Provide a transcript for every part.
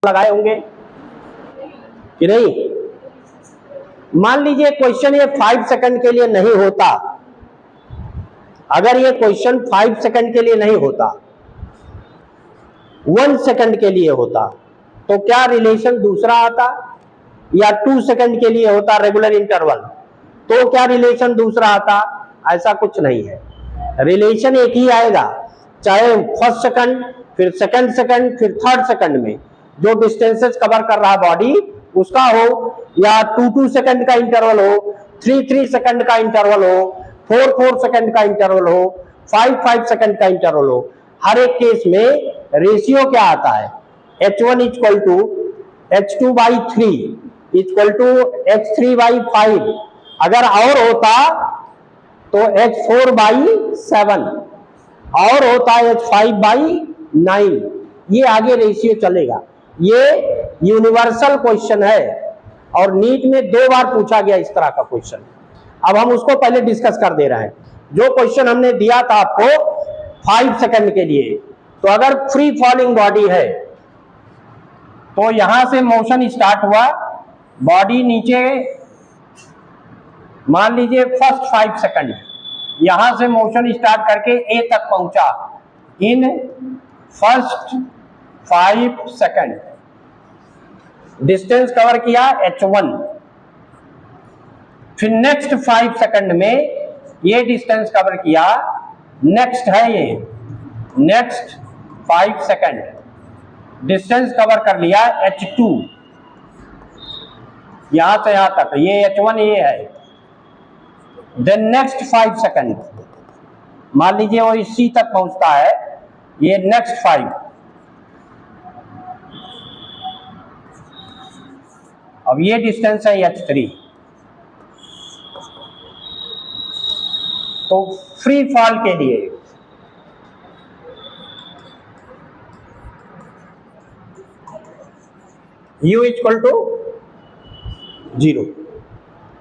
लगाए होंगे कि नहीं। मान लीजिए क्वेश्चन ये 5 सेकंड के लिए नहीं होता, अगर ये क्वेश्चन 5 सेकंड के लिए नहीं होता, 1 सेकंड के लिए होता, तो क्या रिलेशन दूसरा आता, या 2 सेकंड के लिए होता रेगुलर इंटरवल तो क्या रिलेशन दूसरा आता। ऐसा कुछ नहीं है, रिलेशन एक ही आएगा, चाहे फर्स्ट सेकंड, फिर सेकंड सेकंड, फिर थर्ड सेकंड में जो डिस्टेंसेस कवर कर रहा बॉडी उसका हो, या 2 सेकंड का इंटरवल हो, 3 सेकंड का इंटरवल हो, 4 सेकंड का इंटरवल हो, 5 सेकंड का इंटरवल हो, हर एक केस में रेशियो क्या आता है, H1 equal to H2/3 equal to H3/5, अगर और होता तो H4/7 और होता है H5/9, ये आगे रेशियो चलेगा। ये यूनिवर्सल क्वेश्चन है और नीट में 2 बार पूछा गया इस तरह का क्वेश्चन। अब हम उसको पहले डिस्कस कर दे रहे हैं। जो क्वेश्चन हमने दिया था आपको 5 सेकंड के लिए, तो अगर फ्री फॉलिंग बॉडी है तो यहां से मोशन स्टार्ट हुआ, बॉडी नीचे, मान लीजिए फर्स्ट 5 सेकंड, यहां से मोशन स्टार्ट करके ए तक पहुंचा इन फर्स्ट 5 सेकंड, डिस्टेंस कवर किया H1, फिर नेक्स्ट 5 सेकंड में ये डिस्टेंस कवर किया, नेक्स्ट है ये नेक्स्ट 5 सेकंड डिस्टेंस कवर कर लिया H2, यहां से यहां तक, ये H1 ये है, देन नेक्स्ट 5 सेकंड, मान लीजिए वो इसी तक पहुंचता है, ये नेक्स्ट 5, अब ये डिस्टेंस है H3। तो फ्री फॉल के लिए U इक्वल टू 0,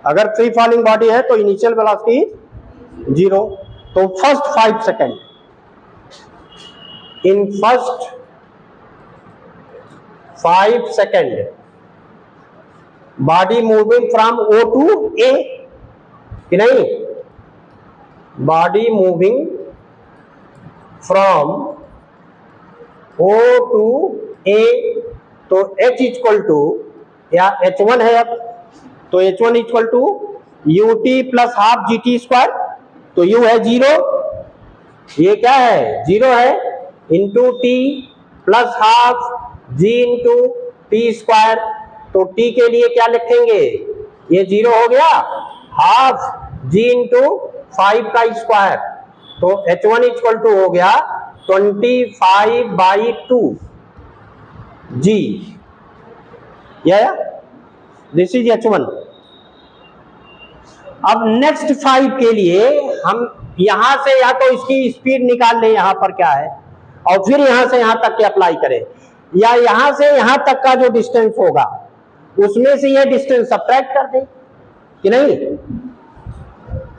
अगर फ्री फॉलिंग बॉडी है तो इनिशियल वेलोसिटी 0, तो first 5 second, in first 5 second body moving from O to A कि नहीं, body moving from O to A, तो H इक्वल टू, या H1 है अब, तो H1 equal to UT plus half GT square, तो U है 0, ये क्या है 0 है, into T plus half G into T square, तो T के लिए क्या लिखेंगे, ये 0 हो गया, हाफ G इंटू 5 का स्क्वायर, तो H1 इक्वल टू हो गया 25/2 G, या दिस इज H1। अब नेक्स्ट 5 के लिए हम यहां से या तो इसकी स्पीड निकाल लें, यहां पर क्या है, और फिर यहां से यहां तक के अप्लाई करें, या यहां से यहां तक का जो डिस्टेंस होगा उसमें से ये डिस्टेंस सब्ट्रैक्ट कर दें कि नहीं,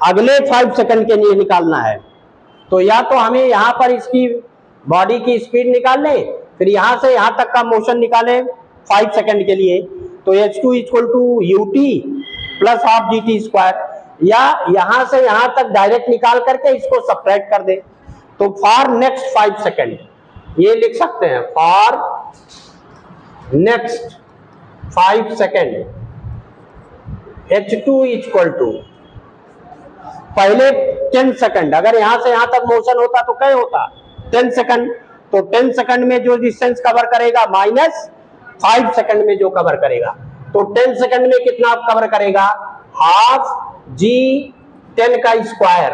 अगले 5 सेकंड के लिए निकालना है, तो या तो हमें यहां पर इसकी बॉडी की स्पीड निकाल लें, फिर यहां से यहां तक का मोशन निकालें 5 सेकंड के लिए, तो H2 equal to UT plus half GT square, या यहां से यहां तक डायरेक्ट निकाल करके इसको सब्ट्रैक्ट कर दे, तो फॉर नेक्स्ट 5 सेकंड ये लिख सकते हैं, for next 5 second H2 equal to, पहले 10 सेकंड, अगर यहां से यहां तक मोशन होता तो क्या होता 10 सेकंड, तो 10 सेकंड में जो डिस्टेंस कवर करेगा माइनस 5 सेकंड में जो कवर करेगा, तो 10 सेकंड में कितना कवर करेगा, हाफ G 10 का स्क्वायर,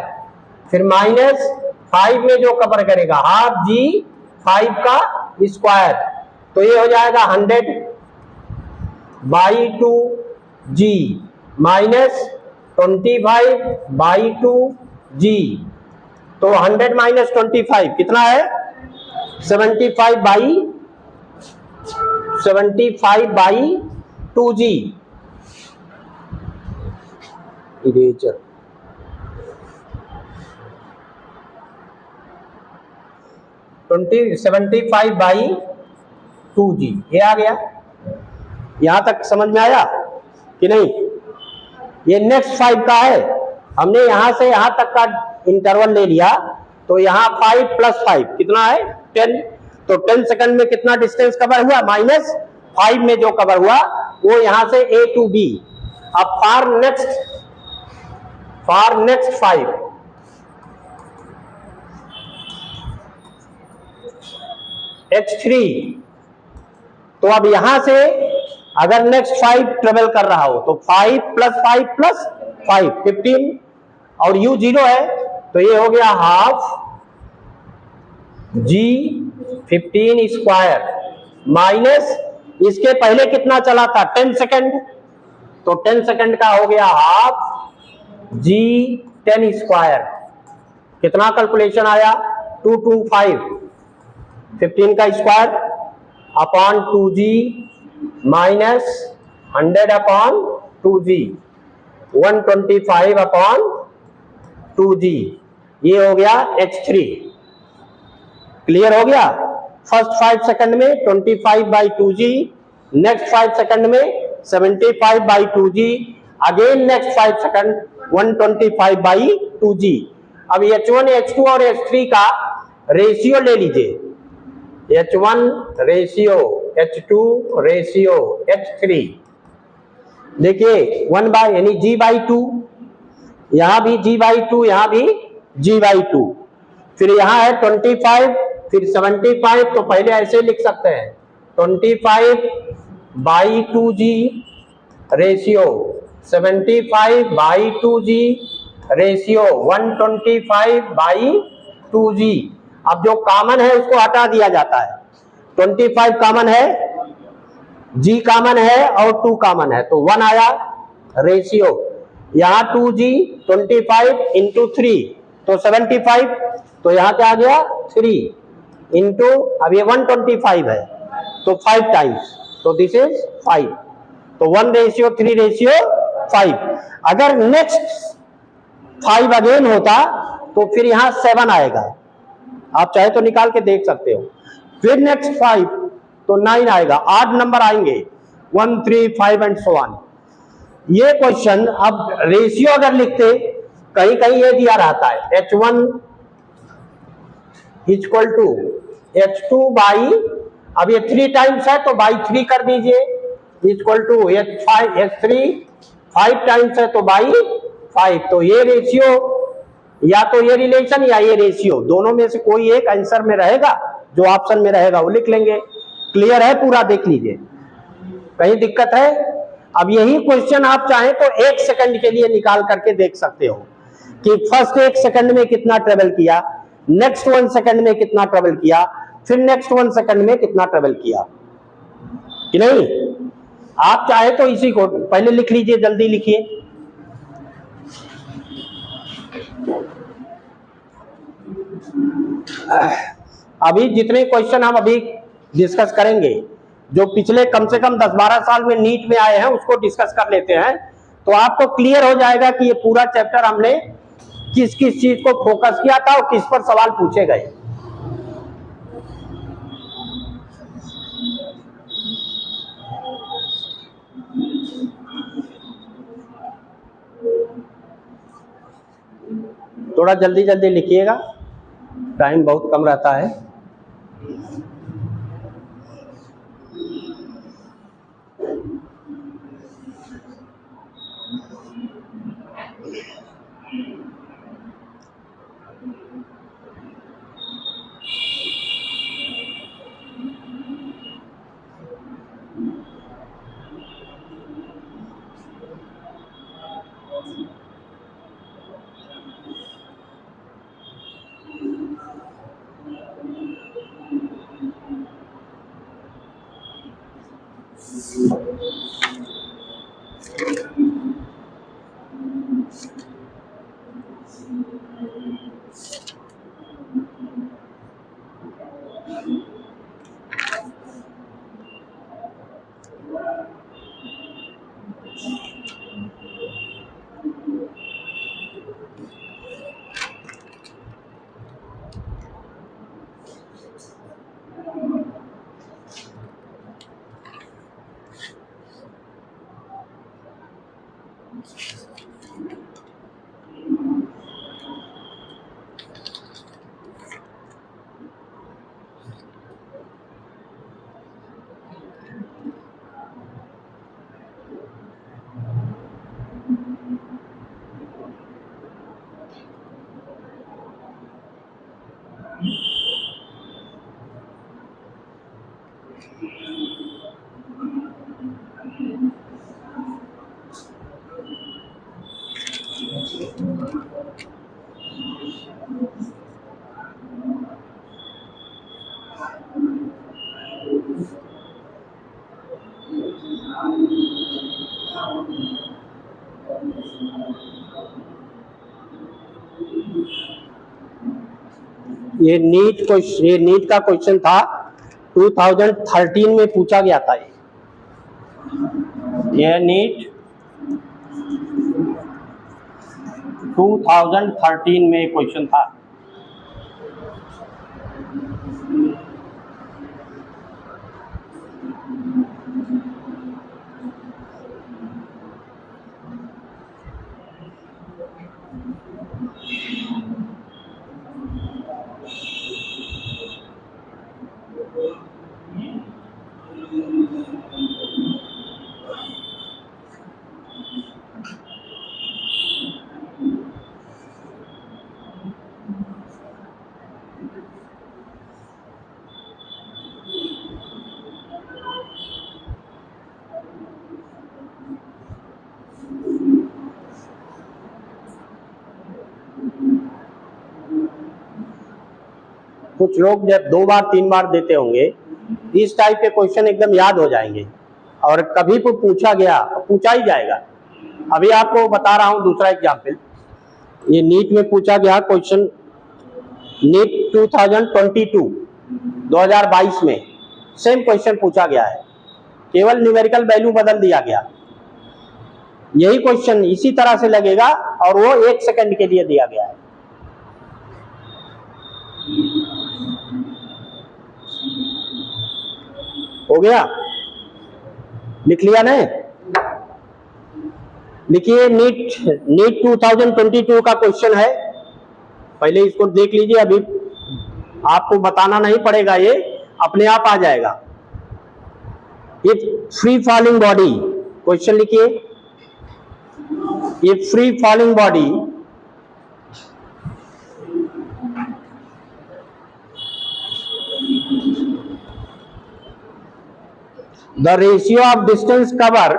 फिर माइनस 5 में जो कवर करेगा हाफ G 5 का स्क्वायर, तो ये हो जाएगा 100/2 G माइनस 25/2 G, तो 100 माइनस 25 कितना है 75/2 G, इरेजर 75/2 2g, ये आ गया। यहां तक समझ में आया कि नहीं? ये नेक्स्ट 5 का है, हमने यहां से यहां तक का इंटरवल ले लिया, तो यहाँ 5 + 5 कितना है 10, तो 10 सेकंड में कितना डिस्टेंस कवर हुआ, -5 में जो कवर हुआ वो यहां से A to B। अब फॉर नेक्स्ट 5, H3, तो अब यहां से अगर नेक्स्ट 5 ट्रेवल कर रहा हो तो 5 + 5 + 5 15, और U 0 है तो ये हो गया ½ G 15² माइनस इसके पहले कितना चला था 10 सेकंड, तो 10 सेकंड का हो गया ½ G 10²। कितना कैलकुलेशन आया 225, 15 का square upon 2G minus 100 upon 2G 125 upon 2G, ये हो गया H3। क्लियर हो गया? फर्स्ट 5 सेकंड में 25/2G, नेक्स्ट 5 सेकंड में 75/2G, again next 5 second 125/2G। अब H1, H2 और H3 का रेशियो ले लीजिए, H1 ratio, H2 ratio, H3। देखिए 1 यानी G/2, यहां भी G/2, यहां भी G/2, फिर यहां है 25, फिर 75, तो पहले ऐसे लिख सकते हैं 25/2G ratio, 75/2G ratio, 125/2G। अब जो कॉमन है उसको हटा दिया जाता है, 25 कॉमन है, G कॉमन है और 2 कॉमन है, तो 1 आया रेशियो, यहां 2G 25 × 3 तो 75, तो यहां क्या आ गया 3 इंटू, अब ये 125 है तो 5 टाइम्स, तो दिस इज 5, तो 1:3:5। अगर नेक्स्ट 5 अगेन होता तो फिर यहां 7 आएगा, आप चाहे तो निकाल के देख सकते हो, फिर नेक्स्ट 5 तो 9 आएगा, 8 नंबर आएंगे 1, 3, 5 एंड सो ऑन। ये क्वेश्चन अब रेशियो अगर लिखते, कहीं कहीं ये दिया रहता है H1 = H2 बाई, अब ये 3 टाइम्स है तो बाई 3 कर दीजिए, = H3 5 टाइम्स है तो बाई 5, तो ये रेशियो या तो ये रिलेशन या ये रेशियो, दोनों में से कोई एक आंसर में रहेगा, जो ऑप्शन में रहेगा वो लिख लेंगे। क्लियर है पूरा? देख लीजिए, कहीं दिक्कत है? अब यही क्वेश्चन आप चाहें तो 1 सेकंड के लिए निकाल करके देख सकते हो कि फर्स्ट 1 सेकंड में कितना ट्रेवल किया, नेक्स्ट 1 सेकंड में कितना ट्रेवल किया, फिर नेक्स्ट 1 सेकंड में कितना ट्रेवल किया कि नहीं। आप चाहे तो इसी को पहले लिख लीजिए, जल्दी लिखिए। अभी जितने क्वेश्चन हम अभी डिस्कस करेंगे, जो पिछले कम से कम 10-12 साल में नीट में आए हैं, उसको डिस्कस कर लेते हैं, तो आपको क्लियर हो जाएगा कि ये पूरा चैप्टर हमने किस किस चीज को फोकस किया था और किस पर सवाल पूछे गए। थोड़ा जल्दी जल्दी लिखिएगा, टाइम बहुत कम रहता है। ये नीट का क्वेश्चन था, 2013 में पूछा गया था। ये नीट 2013 में क्वेश्चन था। कुछ लोग जब 2 बार 3 बार देते होंगे, इस टाइप के क्वेश्चन एकदम याद हो जाएंगे और कभी भी पूछा गया पूछा ही जाएगा। अभी आपको बता रहा हूं दूसरा एग्जाम्पल। ये नीट में पूछा गया क्वेश्चन, नीट 2022 में सेम क्वेश्चन पूछा गया है, केवल न्यूमेरिकल वैल्यू बदल दिया गया। यही क्वेश्चन इसी तरह से लगेगा और वो 1 सेकंड के लिए दिया गया है। हो गया, लिख लिया नहीं? लिखिए, नीट 2022 का क्वेश्चन है। पहले इसको देख लीजिए, अभी आपको बताना नहीं पड़ेगा, ये अपने आप आ जाएगा। If free falling body, question लिखिए, if free falling body the ratio of distance covered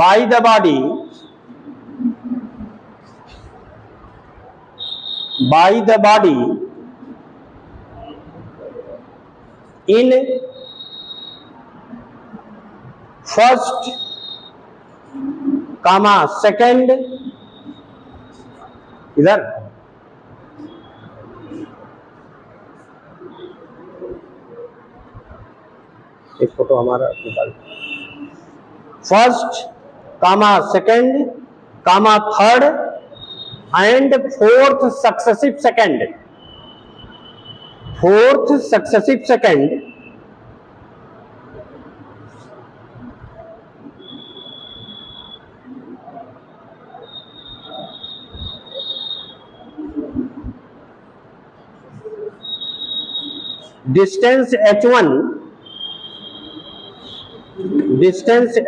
by the body in first comma second, इधर एक फोटो हमारा निकाल, first comma second comma third and fourth successive second distance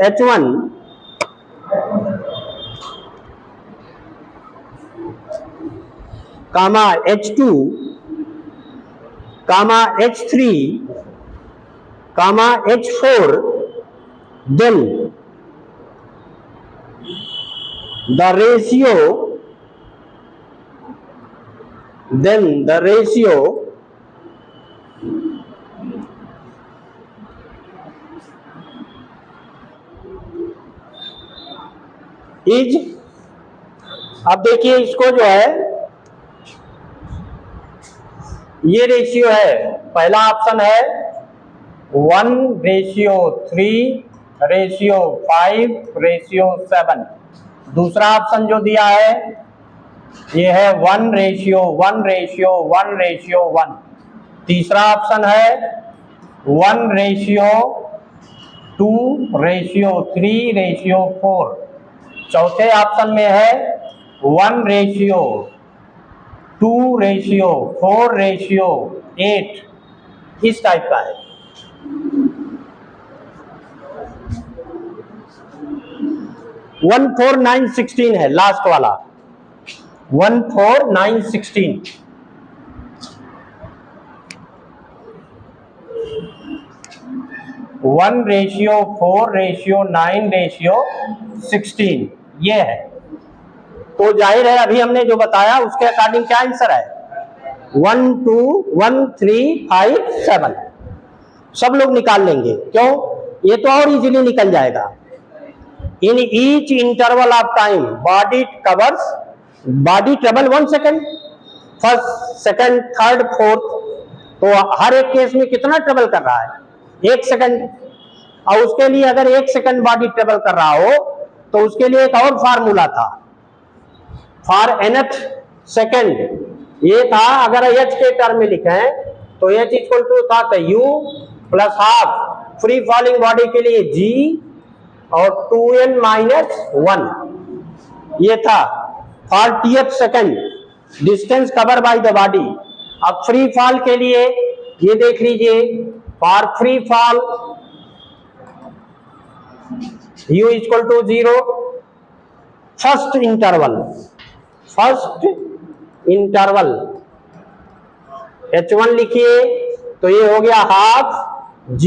h1 comma h2 comma h3 comma h4, then the ratio is, अब देखिए इसको जो है, ये रेशियो है। पहला ऑप्शन है 1:3:5:7। दूसरा ऑप्शन जो दिया है ये है 1:1:1:1। तीसरा ऑप्शन है 1:2:3:4। चौथे ऑप्शन में है 1:2:4:8। इस टाइप का है। 14916 है लास्ट वाला, 14916। 1:4:9:16 ये है। तो जाहिर है अभी हमने जो बताया उसके अकॉर्डिंग क्या आंसर है, 1 2 1 3 5 7 सब लोग निकाल लेंगे। क्यों, ये तो और इजीली निकल जाएगा। In each interval of time body travel 1 second, first second third fourth, तो हर एक केस में कितना ट्रेवल कर रहा है, 1 सेकेंड। और उसके लिए अगर 1 सेकेंड बॉडी ट्रेवल कर रहा हो तो उसके लिए एक और फार्मूला था, फॉर nth सेकेंड ये था, अगर h के टर्म में लिखें तो h इक्वल टू था u plus half free falling body के लिए g और 2n माइनस 1 ये था। For tth second distance cover by the body. अब फ्री फॉल के लिए ये देख लीजिए, for free fall u equal to 0, first interval h1 लिखिए तो ये हो गया हाफ g,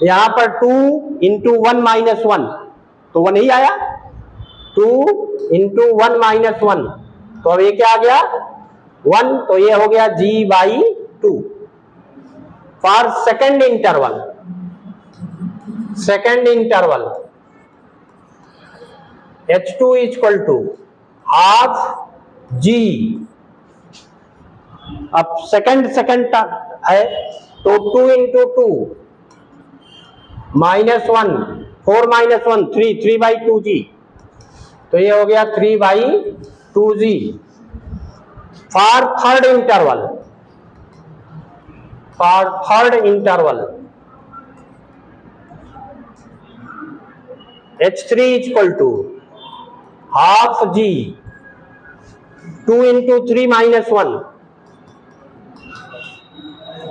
यहां पर 2 इंटू 1 माइनस 1 तो 1 ही आया, 2 इंटू 1 माइनस 1 तो अब ये क्या आ गया 1, तो ये हो गया g by 2। For second interval h2 equal to half g, अब सेकेंड है तो 2 into 2 minus 1 4 minus 1 3 by 2g तो ये हो गया 3 by 2g। For third interval h3 equal to half g, 2 into 3 minus 1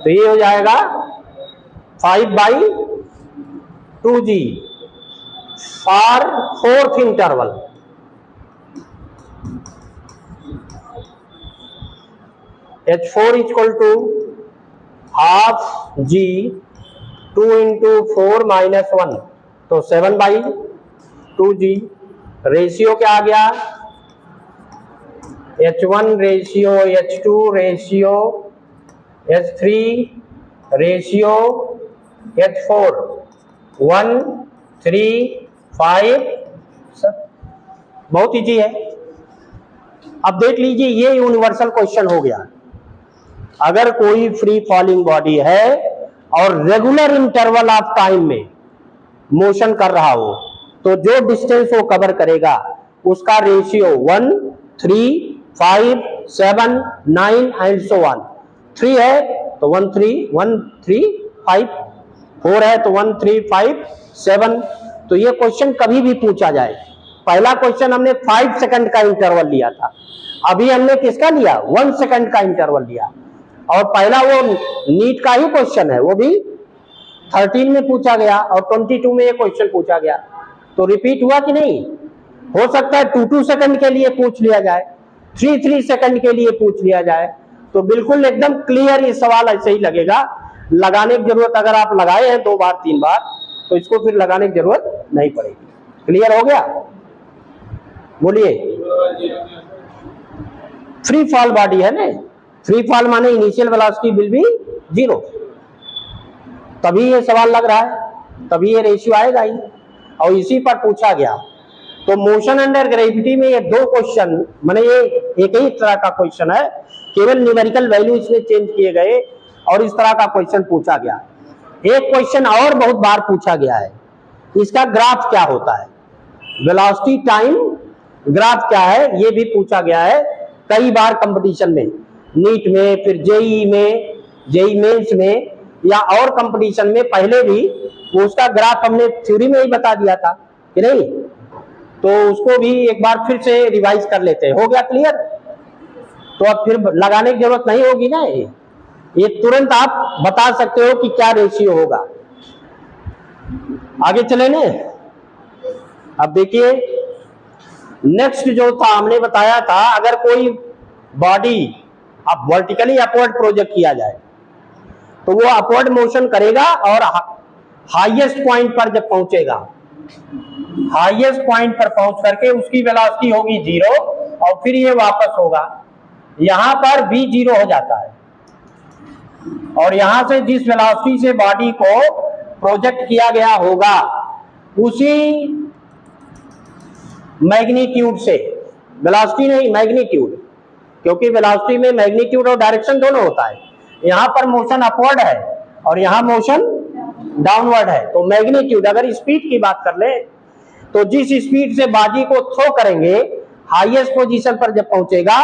तो ये हो जाएगा 5 by 2g। For fourth interval h4 equal to half g, 2 into 4 minus 1 तो 7 बाई 2g। रेशियो क्या आ गया, h1 ratio h2 ratio h3 ratio h4 1 3 5 बहुत easy है। अब देख लीजिए ये यूनिवर्सल क्वेश्चन हो गया, अगर कोई फ्री फॉलिंग बॉडी है और रेगुलर इंटरवल ऑफ टाइम में मोशन कर रहा हो तो जो डिस्टेंस वो कवर करेगा उसका रेशियो 1 3 5 7 9 एंड सो ऑन। 3 है तो 1 3 5, 4 है तो 1 3 5 7। तो ये क्वेश्चन कभी भी पूछा जाए, पहला क्वेश्चन हमने 5 सेकंड का इंटरवल लिया था, अभी हमने किसका लिया 1 सेकंड का इंटरवल लिया, और पहला वो नीट का ही क्वेश्चन है, वो भी 13 में पूछा गया और 22 में ये क्वेश्चन पूछा गया। तो रिपीट हुआ कि नहीं, हो सकता है 2 सेकंड के लिए पूछ लिया जाए, 3 सेकंड के लिए पूछ लिया जाए, तो बिल्कुल एकदम क्लियर ये सवाल ऐसे ही लगेगा। लगाने की जरूरत अगर आप लगाए हैं 2 बार 3 बार तो इसको फिर लगाने की जरूरत नहीं पड़ेगी। क्लियर हो गया, बोलिए। फ्री फॉल बॉडी है ना, फ्री फॉल माने इनिशियल वेलोसिटी विल बी 0, तभी ये सवाल लग रहा है, तभी ये रेशियो आएगा ही, और इसी पर पूछा गया। तो मोशन अंडर ग्रेविटी में ये 2 क्वेश्चन, माने ये एक ही तरह का क्वेश्चन है, केवल न्यूमेरिकल वैल्यू इसमें चेंज किए गए और इस तरह का क्वेश्चन पूछा गया। एक क्वेश्चन और बहुत बार पूछा गया है, इसका ग्राफ क्या होता है, वेलोसिटी टाइम ग्राफ क्या है, ये भी पूछा गया है कई बार कंपटीशन में, नीट में, फिर जेई में, जेई मेंस में या और कंपटीशन में पहले भी उसका ग्राफ हमने थ्योरी में ही बता दिया था कि नहीं, तो उसको भी एक बार फिर से रिवाइज कर लेते हैं। हो गया क्लियर, तो अब फिर लगाने की जरूरत नहीं होगी ना, ये तुरंत आप बता सकते हो कि क्या रेशियो होगा। आगे चले ने, अब देखिए नेक्स्ट जो था, हमने बताया था अगर कोई बॉडी अब वर्टिकली अपवर्ड प्रोजेक्ट किया जाए तो वो अपवर्ड मोशन करेगा और हाईएस्ट पॉइंट पर जब पहुंचेगा, हाईएस्ट पॉइंट पर पहुंच करके उसकी वेलोसिटी होगी 0 और फिर ये वापस होगा। यहां पर v 0 हो जाता है और यहां से जिस वेलोसिटी से बॉडी को प्रोजेक्ट किया गया होगा उसी मैग्नीट्यूड से, वेलोसिटी नहीं मैग्नीट्यूड, क्योंकि वेलोसिटी में मैग्नीट्यूड और डायरेक्शन दोनों होता है। यहां पर मोशन अपवर्ड है और यहां मोशन डाउनवर्ड है, तो मैग्नीट्यूड, अगर स्पीड की बात कर ले तो जिस स्पीड से बॉडी को थ्रो करेंगे हाईएस्ट पोजीशन पर जब पहुंचेगा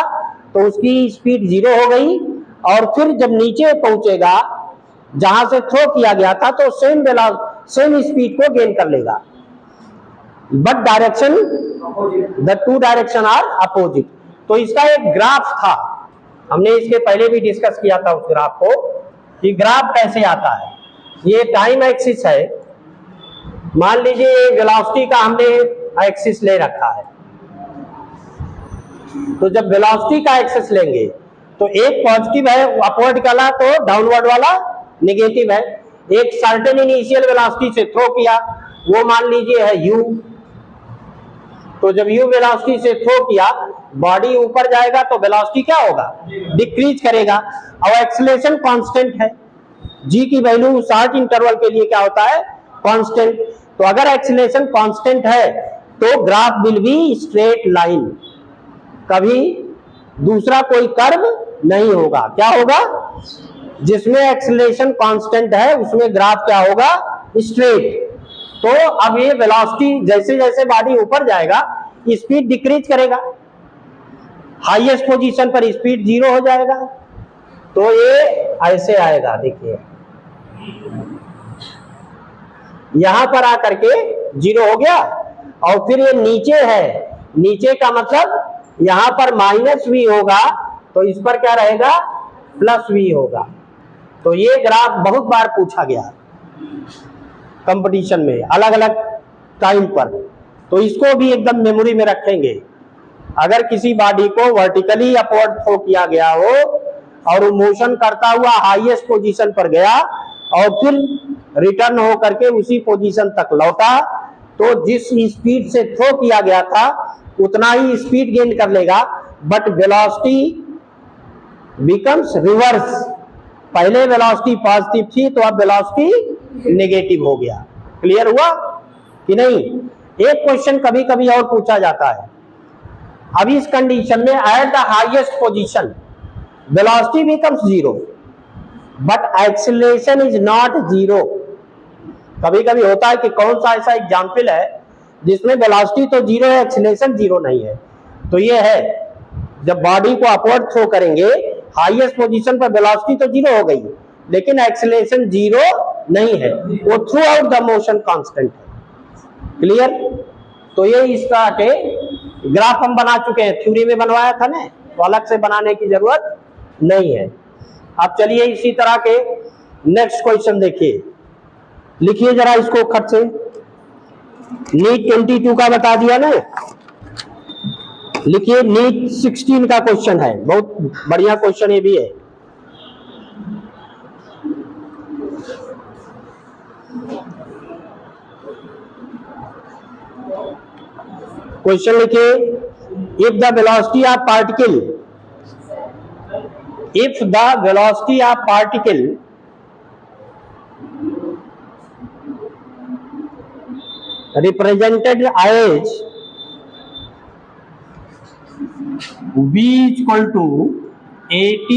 तो उसकी स्पीड 0 हो गई और फिर जब नीचे पहुंचेगा जहां से थ्रो किया गया था तो सेम स्पीड को गेन कर लेगा, but direction, the two direction are opposite. तो इसका एक ग्राफ था, हमने इसके पहले भी डिस्कस किया था उस ग्राफ को कि ग्राफ कैसे आता है। ये टाइम एक्सिस है, मान लीजिए वेलोसिटी का हमने एक्सिस ले रखा है, तो जब वेलोसिटी का एक्सिस लेंगे तो एक पॉजिटिव है अपवर्ड वाला तो डाउनवर्ड वाला नेगेटिव है। एक सर्टेन इनिशियल वेलोसिटी से थ्रो किया वो मान लीजिए है u, तो जब u वेलोसिटी से थ्रो किया बॉडी ऊपर जाएगा तो वेलोसिटी क्या होगा, डिक्रीज करेगा। और एक्सेलरेशन कांस्टेंट है, g की वैल्यू शॉर्ट इंटरवल के लिए क्या होता है, कांस्टेंट। तो अगर एक्सेलरेशन कांस्टेंट है तो graph will be straight line, कभी दूसरा कोई कर्व नहीं होगा। क्या होगा, जिसमें एक्सेलरेशन कांस्टेंट है उसमें ग्राफ क्या होगा, स्ट्रेट। तो अब ये वेलोसिटी जैसे जैसे बॉडी ऊपर जाएगा स्पीड डिक्रीज करेगा, हाईएस्ट पोजीशन पर स्पीड 0 हो जाएगा। तो ये ऐसे आएगा, देखिए यहां पर आकर के 0 हो गया और फिर ये नीचे है, नीचे का मतलब यहां पर -v होगा तो इस पर क्या रहेगा, +v होगा। तो ये ग्राफ बहुत बार पूछा गया कंपटीशन में अलग अलग टाइम पर, तो इसको भी एकदम मेमोरी में रखेंगे। अगर किसी बॉडी को वर्टिकली अपवर्ड थ्रो किया गया हो और वो मोशन करता हुआ हाईएस्ट पोजीशन पर गया और फिर रिटर्न हो करके उसी पोजीशन तक लौटा, तो जिस स्पीड से थ्रो किया गया था उतना ही स्पीड गेन कर लेगा, बट वेलोसिटी बिकम्स रिवर्स। पहले वेलोसिटी पॉजिटिव थी तो अब वेलोसिटी नेगेटिव हो गया। क्लियर हुआ कि नहीं? एक क्वेश्चन कभी कभी और पूछा जाता है, अब इस कंडीशन में at the highest position velocity becomes 0 but acceleration is not 0। कभी कभी होता है कि कौन सा ऐसा एग्जाम्पल है जिसमें वेलोसिटी तो 0 है, एक्सेलरेशन 0 नहीं है। तो ये है, जब बॉडी को अपवर्ड थ्रो करेंगे हाईएस्ट पोजीशन पर वेलोसिटी तो 0 हो गई लेकिन एक्सेलरेशन 0 नहीं है, वो through out the motion constant है। क्लियर? तो ये इसका के ग्राफ हम बना चुके हैं, थ्योरी में बनवाया था ना, तो अलग से बनाने की जरूरत नहीं है। अब चलिए इसी तरह के नेक्स्ट क्वेश्चन देखिए, लिखिए जरा इसको खट से। नीट 22 का बता दिया ना, लिखिए नीट 16 का क्वेश्चन है, बहुत बढ़िया क्वेश्चन ये भी है। क्वेश्चन लिखिए, if the velocity of particle, if the velocity of particle represented as v equal to at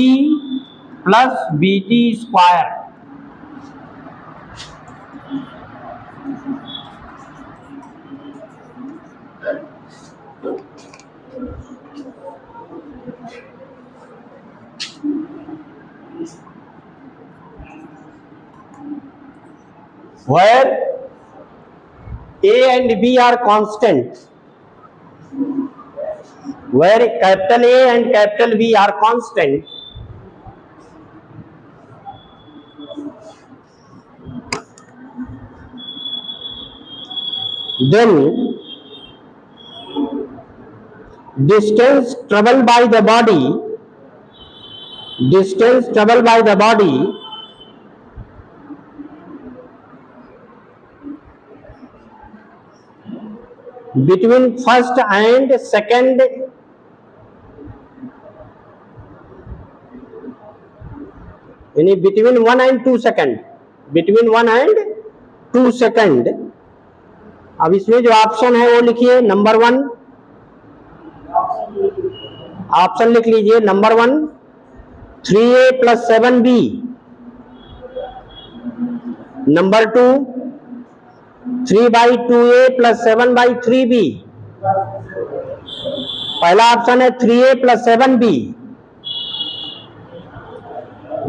plus bt square, where A and B are constant, where capital A and capital B are constant, then distance traveled by the body between first and second यानी between 1 and 2 second, between 1 and 2 second. अब इसमें जो option है वो लिखिए। Number 1 option लिख लीजिए। Number 1 3a + 7b, number 2 3/2a + 7/3b। पहला ऑप्शन है 3a + 7b,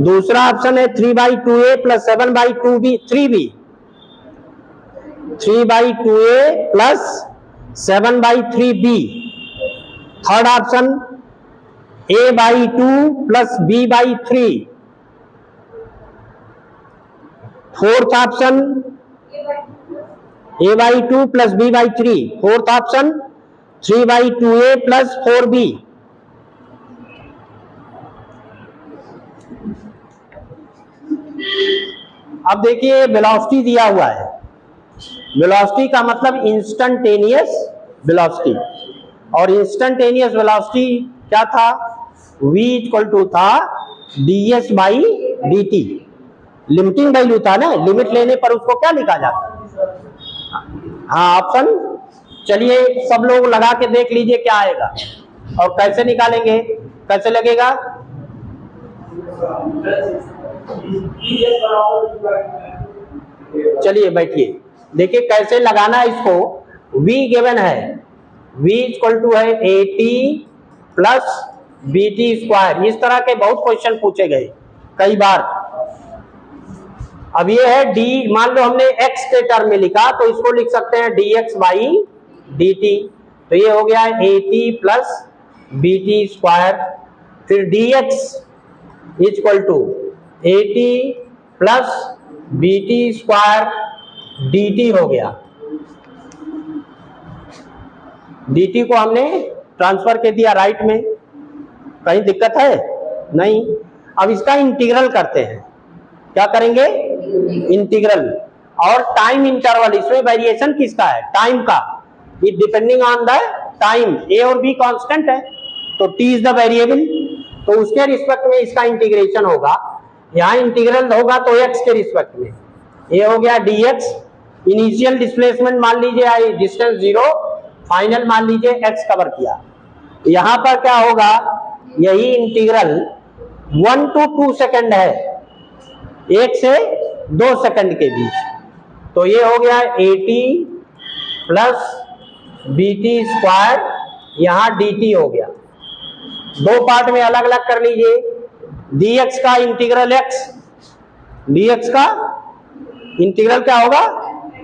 दूसरा ऑप्शन है 3/2a + 7/3b, 3/2a + 7/3b। Third option a/2 + b/3। Fourth option a/2 + b/3। Fourth option 3/2a + 4b। अब देखिए वेलोसिटी दिया हुआ है। वेलोसिटी का मतलब इंस्टेंटेनियस वेलोसिटी, और इंस्टेंटेनियस वेलोसिटी क्या था? v = था ds/dt। लिमिटिंग वैल्यू था ना, लिमिट लेने पर उसको क्या लिखा जाता? हाँ ऑप्शन। चलिए सब लोग लगा के देख लीजिए क्या आएगा और कैसे निकालेंगे, कैसे लगेगा। चलिए बैठिए, देखिए कैसे लगाना है इसको। v गिवन है, v = है at + bt²। इस तरह के बहुत क्वेश्चन पूछे गए कई बार। अब ये है d, मान लो हमने x के टर्म में लिखा तो इसको लिख सकते हैं dx/dt। तो ये हो गया at + bt²। फिर dx = at + bt² dt हो गया। dt को हमने ट्रांसफर कर दिया राइट में, कहीं दिक्कत है नहीं। अब इसका इंटीग्रल करते हैं। क्या करेंगे? इंटीग्रल। और टाइम इंटरवल, इसमें वेरिएशन किसका है? टाइम का। It depending on the time. A और बी कांस्टेंट है तो t इज द वेरिएबल, तो उसके रिस्पेक्ट में इसका इंटीग्रेशन होगा। यहाँ इंटीग्रल होगा तो x के रिस्पेक्ट में। ये हो गया dx। इनिशियल डिस्प्लेसमेंट मान लीजिए आई डिस्टेंस 0, फाइनल मान लीजिए x कवर किया। यहां पर क्या होगा? यही इंटीग्रल 1 to 2 सेकंड है, 1 से 2 सेकंड के बीच। तो ये हो गया at + bt², यहां dt हो गया। दो पार्ट में अलग अलग कर लीजिए। dx का इंटीग्रल x, dx का इंटीग्रल क्या होगा?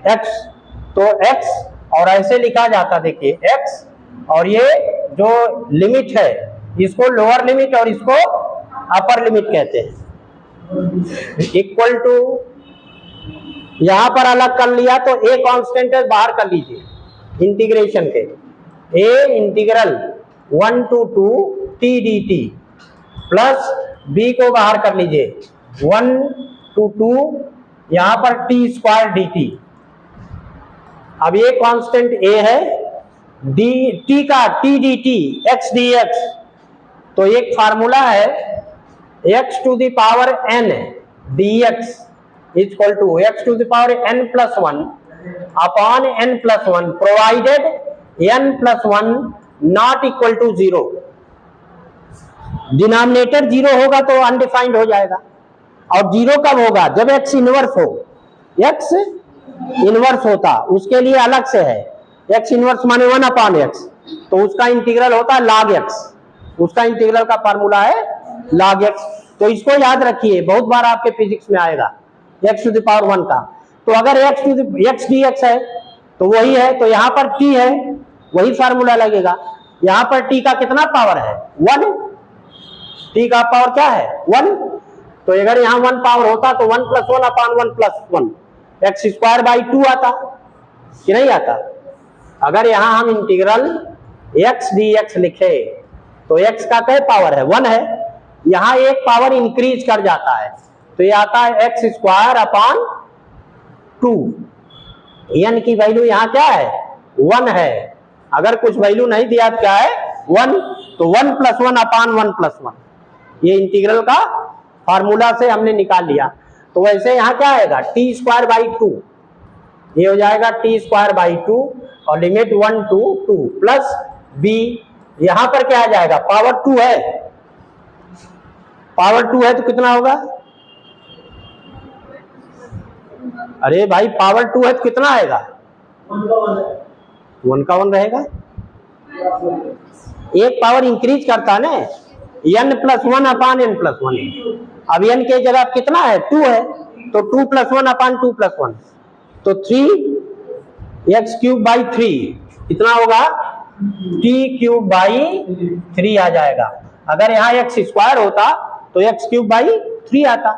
x। तो x, और ऐसे लिखा जाता, देखिए x, और ये जो लिमिट है इसको लोअर लिमिट और इसको अपर लिमिट कहते हैं। इक्वल टू, यहां पर अलग कर लिया तो a कांस्टेंट है, बाहर कर लीजिए इंटीग्रेशन के। a integral 1 to 2 t dt plus b को बाहर कर लीजिए 1 to 2 यहां पर t² dt। अब ये कांस्टेंट a है, t का t dt x dx। तो एक फार्मूला है x to the power n dx = x to the power n+1 upon n+1 provided n+1 not equal to 0। Denominator 0 होगा तो अनडिफाइंड हो जाएगा। और 0 कब होगा? जब x इनवर्स हो। x इनवर्स होता उसके लिए अलग से है। x इनवर्स माने 1/x, तो उसका इंटीग्रल होता है log x। उसका इंटीग्रल का फार्मूला है log x। तो इसको याद रखिए, बहुत बार आपके फिजिक्स में आएगा x to the power 1 का। तो अगर x dx है तो वही है, तो यहां पर t है, वही फार्मूला लगेगा। यहां पर t का कितना पावर है? 1। t का पावर क्या है? 1। तो अगर यहां 1 पावर होता तो 1+1/1+1 x²/2 आता कि नहीं आता? अगर यहां हम इंटीग्रल x dx लिखे तो x का क्या पावर है 1 है, यहां एक पावर इंक्रीज कर जाता है तो ये आता है एक्स स्क्वायर अपॉन 2। n की वैल्यू यहां क्या है 1 है, अगर कुछ वैल्यू नहीं दिया तो क्या है 1, तो 1 + 1 अपॉन 1 + 1, ये इंटीग्रल का फार्मूला से हमने निकाल लिया। तो वैसे यहां क्या आएगा t²/2, ये हो जाएगा t²/2 और लिमिट 1 to 2 प्लस b, यहां पर क्या आ जाएगा पावर 2 है, पावर 2 है तो कितना होगा, अरे भाई पावर 2 है तो कितना आएगा 1 का 1 रहेगा, एक पावर इंक्रीज करता है ना, n + 1 अपॉन n + 1, अब n के जगह कितना है 2 है तो 2 + 1 अपॉन 2 + 1, तो 3x³/3 कितना होगा t³/3 आ जाएगा। अगर यहाँ x² होता तो x³/3 आता।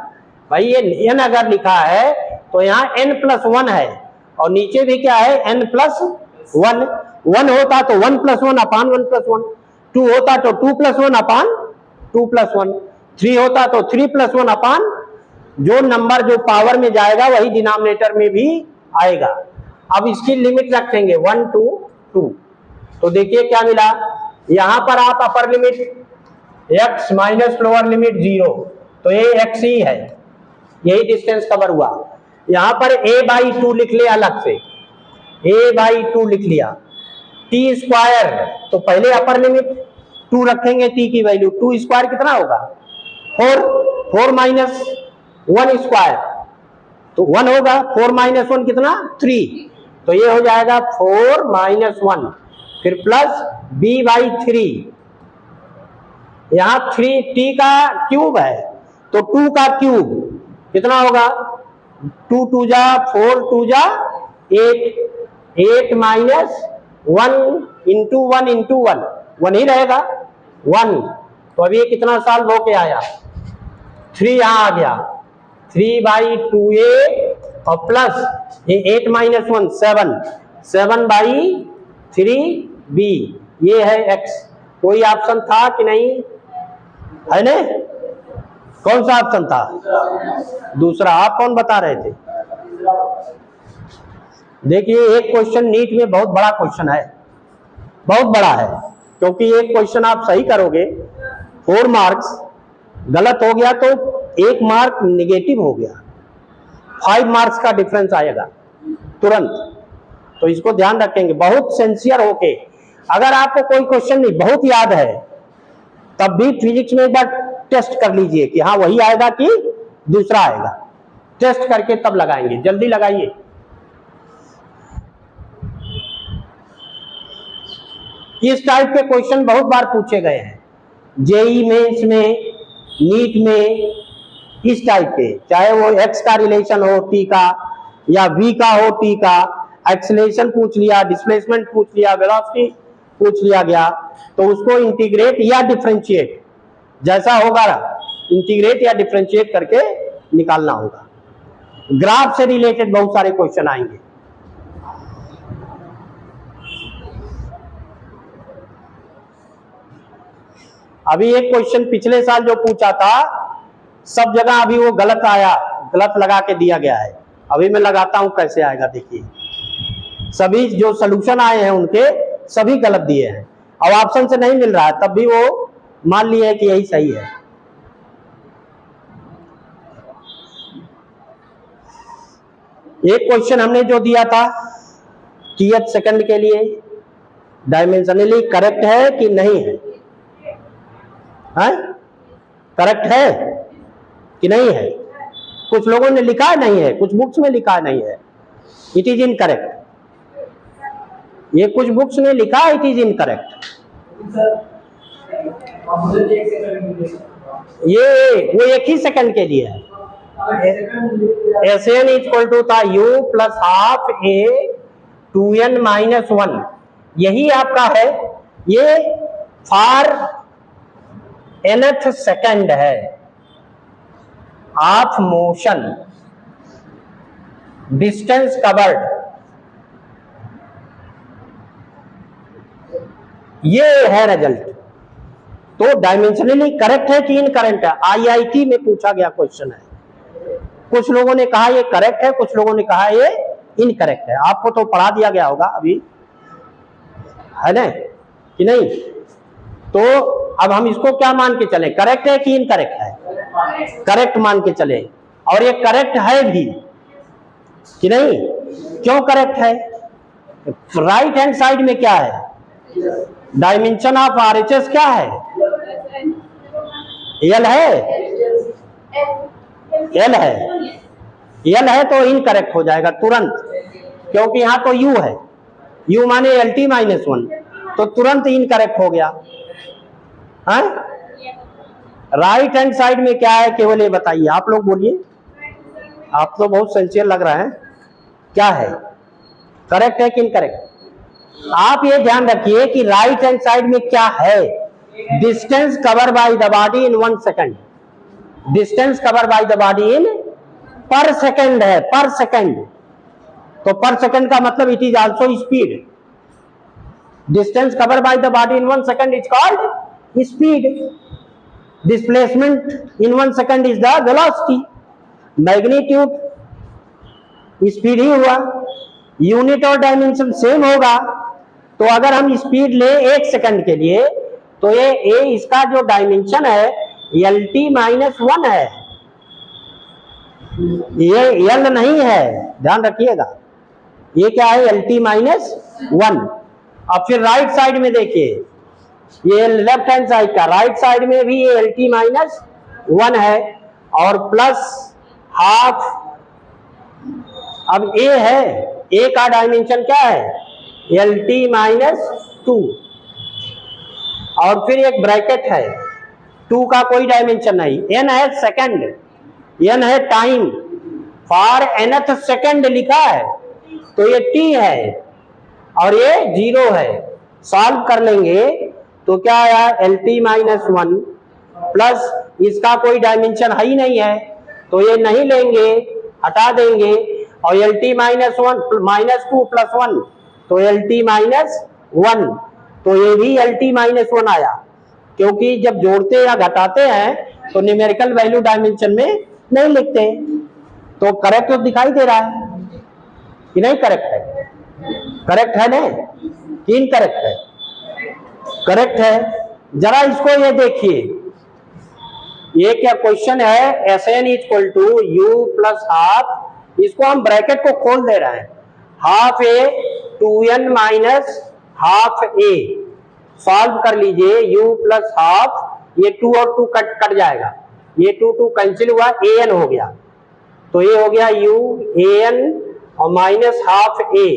भाई ये n अगर लिखा है तो यहाँ n + 1 है और नीचे भी क्या है n + 1, 1 होता तो 1 + 1 अपॉन 1 + 1, 2 होता तो 2 + 1 अपॉन 2 + 1, 3 होता तो 3 + 1 अपॉन, जो नंबर जो पावर में जाएगा वही डिनोमिनेटर में भी आएगा। अब इसकी लिमिट रखेंगे 1 to 2, तो देखिए क्या मिला, यहां पर आप upper limit x minus lower limit 0, तो ये x ही है, यही डिस्टेंस कवर हुआ। यहां पर a/2 लिख लिया अलग से, a/2 लिख लिया, t² तो पहले अपर लिमिट 2 रखेंगे, t की वैल्यू 2² कितना होगा 4, 4 - 1² तो 1 होगा, 4 - 1 कितना 3, तो ये हो जाएगा 4 - 1, फिर प्लस b/3, यहां 3 t का क्यूब है तो 2 का क्यूब कितना होगा 2 × 2 = 4 × 2 = 8, 8 - 1 × 1 × 1 1 ही रहेगा 1, तो अब ये कितना सॉल्व होके आया 3 यहां आ गया, 3/2a और प्लस ये 8 - 1 7, 7/3b, ये है x। कोई ऑप्शन था कि नहीं है ने, कौन सा ऑप्शन था दूसरा, आप कौन बता रहे थे। देखिए एक क्वेश्चन नीट में बहुत बड़ा क्वेश्चन है, बहुत बड़ा है, क्योंकि एक क्वेश्चन आप सही करोगे 4 मार्क्स, गलत हो गया तो 1 मार्क निगेटिव हो गया, 5 मार्क्स का डिफरेंस आएगा तुरंत, तो इसको ध्यान रखेंगे बहुत सिंसियर होके। अगर आपको कोई क्वेश्चन नहीं बहुत याद है तब भी फिजिक्स में एक बार टेस्ट कर लीजिए कि हाँ वही आएगा कि दूसरा आएगा, टेस्ट करके तब लगाएंगे, जल्दी लगाइए। इस टाइप के क्वेश्चन बहुत बार पूछे गए हैं जेईई मेंस में, नीट में, इस टाइप के, चाहे वो x का रिलेशन हो t का या v का हो t का, एक्सेलरेशन पूछ लिया, डिस्प्लेसमेंट पूछ लिया, वेलोसिटी पूछ लिया गया, तो उसको इंटीग्रेट या डिफरेंशिएट जैसा होगा इंटीग्रेट या डिफरेंशिएट करके निकालना होगा। ग्राफ से रिलेटेड बहुत सारे क्वेश्चन आएंगे। अभी एक क्वेश्चन पिछले साल जो पूछा था सब जगह अभी वो गलत आया, गलत लगा के दिया गया है, अभी मैं लगाता हूं कैसे आएगा, देखिए सभी जो सॉल्यूशन आए हैं उनके सभी गलत दिए हैं, अब ऑप्शन से नहीं मिल रहा है तब भी वो मान लिए कि यही सही है। एक क्वेश्चन हमने जो दिया था 30th सेकंड के लिए डायमेंशनली करेक्ट है कि नहीं है, करेक्ट है कि नहीं है, कुछ लोगों ने लिखा नहीं है, कुछ बुक्स में लिखा नहीं है इट इज इनकरेक्ट, ये कुछ बुक्स में लिखा इट इज इनकरेक्ट, ये वो एक ही सेकंड के लिए है। Sn = था u + ½ a 2n - 1, यही आपका है, ये फॉर nth सेकंड है ऑफ मोशन, डिस्टेंस कवर्ड, ये है रिजल्ट। तो डायमेंशनली करेक्ट है कि इनकरेक्ट है? आईआईटी में पूछा गया क्वेश्चन है। कुछ लोगों ने कहा ये करेक्ट है, कुछ लोगों ने कहा ये इनकरेक्ट है। आपको तो पढ़ा दिया गया होगा अभी, है ना कि नहीं? तो अब हम इसको क्या मान के चले, करेक्ट है कि इनकरेक्ट है? करेक्ट मान के चले, और ये करेक्ट है भी कि नहीं? क्यों करेक्ट है? राइट हैंड साइड में क्या है? डायमेंशन ऑफ आरएचएस क्या है? एल है, एल है, एल है तो इनकरेक्ट हो जाएगा तुरंत, क्योंकि यहां तो यू है, यू माने LT -1, तो तुरंत इनकरेक्ट हो गया। राइट हैंड साइड में क्या है केवल ये बताइए, आप लोग बोलिए। आप तो बहुत सिंसियर लग रहा है, क्या है? करेक्ट है कि इनकरेक्ट? आप ये ध्यान रखिए कि राइट हैंड साइड में क्या है? Distance cover by the body in 1 second. Distance cover by the body इन पर सेकंड है, पर सेकंड। तो पर सेकंड का मतलब it is also speed. Distance cover by the body in 1 second is called speed. Displacement in 1 second is the velocity. Magnitude speed ही हुआ, unit और डायमेंशन सेम होगा। तो अगर हम स्पीड ले 1 सेकंड के लिए, तो ये इसका जो डायमेंशन है LT -1 है, ये L नहीं है, ध्यान रखिएगा। ये क्या है? LT -1। अब फिर राइट साइड में देखिए, ये लेफ्ट हैंड साइड का, राइट साइड में भी ये LT -1 है और प्लस हाफ। अब A है, A का डायमेंशन क्या है? LT -2, और फिर एक ब्रैकेट है, 2 का कोई डायमेंशन नहीं। N है सेकंड, N है टाइम, फॉर nth सेकंड लिखा है, तो ये T है और ये 0 है। सॉल्व कर लेंगे तो क्या आया? LT -1 प्लस इसका कोई डायमेंशन है ही नहीं है, तो ये नहीं लेंगे, हटा देंगे, और LT -2 प्लस 1, तो LT -1, तो ये भी LT -1 आया। क्योंकि जब जोड़ते या घटाते हैं तो न्यूमेरिकल वैल्यू डायमेंशन में नहीं लिखते। तो करेक्ट तो दिखाई दे रहा है कि नहीं? करेक्ट है, करेक्ट है ना कि इनकरेक्ट है? करेक्ट है। जरा इसको ये देखिए, ये क्या क्वेश्चन है? SN = U + हाफ, इसको हम ब्रैकेट को खोल दे रहे हैं, half A 2N - half A। Solve कर लीजिए, U + हाफ, ये 2 और 2 कट जाएगा, ये 2 कैंसिल हुआ, AN हो गया, तो ये हो गया U AN और माइनस हाफ A।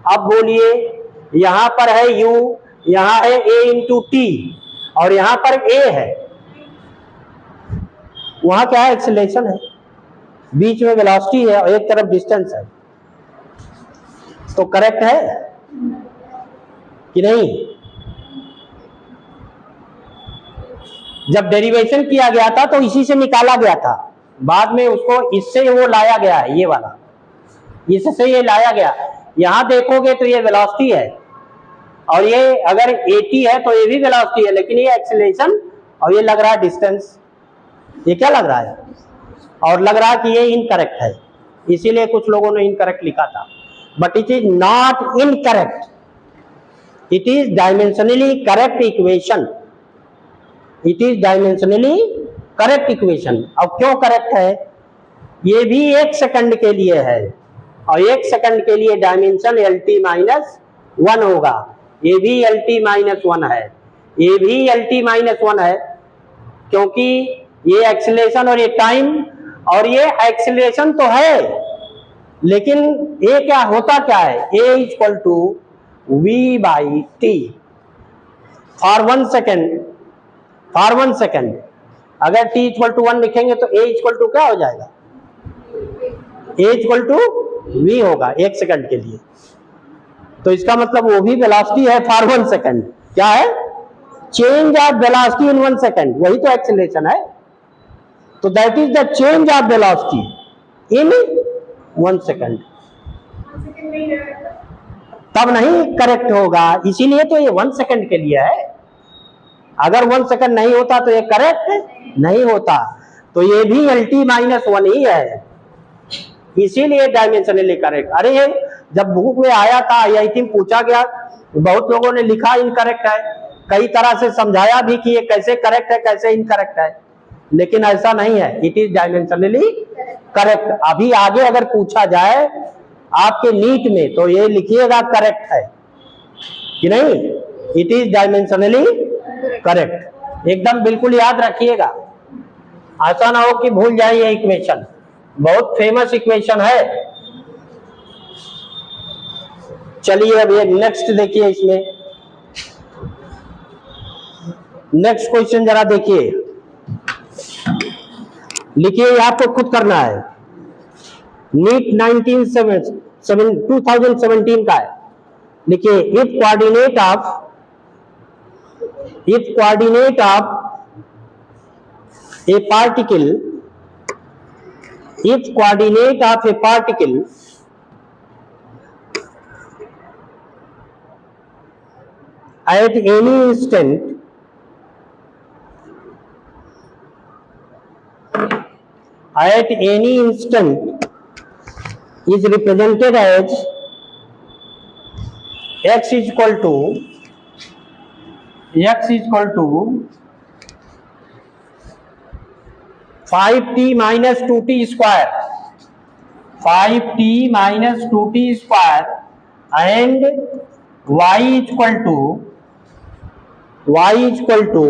अब बोलिए, यहां पर है U, यहां है A × T, और यहां पर A है, वहां क्या है? एक्सीलरेशन है, बीच में वेलोसिटी है और एक तरफ डिस्टेंस है। तो करेक्ट है कि नहीं? जब डेरिवेशन किया गया था तो इसी से निकाला गया था, बाद में उसको इससे वो लाया गया है, ये वाला इससे ये लाया गया। यहां देखोगे तो ये वेलोसिटी है, और ये अगर 80 है तो ये भी वेलोसिटी है, लेकिन ये एक्सीलरेशन, और ये लग रहा है डिस्टेंस। ये क्या लग रहा है? और लग रहा है कि ये इनकरेक्ट है, इसीलिए कुछ लोगों ने इनकरेक्ट लिखा था, but it is not incorrect, it is dimensionally correct equation. It is dimensionally correct equation. अब क्यों करेक्ट है? ये भी 1 सेकंड के लिए है, और 1 सेकंड के लिए डायमेंशन LT -1 होगा। ये भी LT -1 है, ये भी LT -1 है, क्योंकि ये एक्सीलरेशन और ये टाइम, और ये एक्सीलरेशन तो है, लेकिन ये क्या होता क्या है? A = V/T for 1 second, for 1 second. अगर T = 1 लिखेंगे तो A = क्या हो जाएगा? A = V होगा 1 सेकंड के लिए। तो इसका मतलब वो भी वेलोसिटी है फॉर 1 सेकंड। क्या है? Change of velocity in 1 second, वही तो एक्सीलरेशन है। तो that is the change of velocity in 1 second. तब नहीं करेक्ट होगा, इसीलिए तो ये 1 सेकंड के लिए है। अगर 1 सेकंड नहीं होता तो ये करेक्ट नहीं होता, तो ये भी LT-1 ही है, इसीलिए डायमेंशनली करेक्ट। अरे जब बुक में आया था IIT में पूछा गया, बहुत लोगों ने लिखा इनकरेक्ट है, कई तरह से समझाया भी कि ये कैसे करेक्ट है कैसे इनकरेक्ट है, लेकिन ऐसा नहीं है, इट इज डायमेंशनली करेक्ट। अभी आगे अगर पूछा जाए आपके नीट में तो ये लिखिएगा करेक्ट है कि नहीं, इट इज डायमेंशनली करेक्ट, एकदम बिल्कुल याद रखिएगा, ऐसा ना हो कि भूल जाए ये इक्वेशन, बहुत फेमस इक्वेशन है। चलिए अब ये नेक्स्ट देखिए, इसमें नेक्स्ट क्वेश्चन जरा देखिए, लिखिए, ये आपको खुद करना है, नीट 2017 का है। लिखिए, if coordinate of a particle at any instant is represented as x is equal to 5t minus 2t square, 5t minus 2t square and y is equal to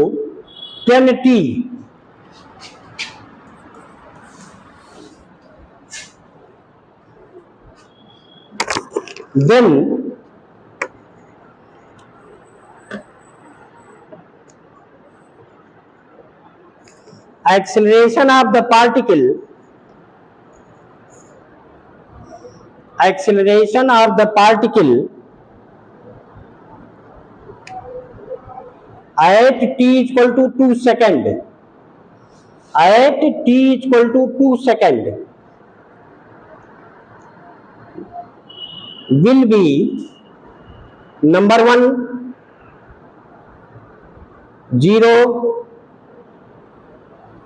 10t. Then acceleration of the particle at t is equal to 2 second, at t is equal to 2 second will be number 1 0,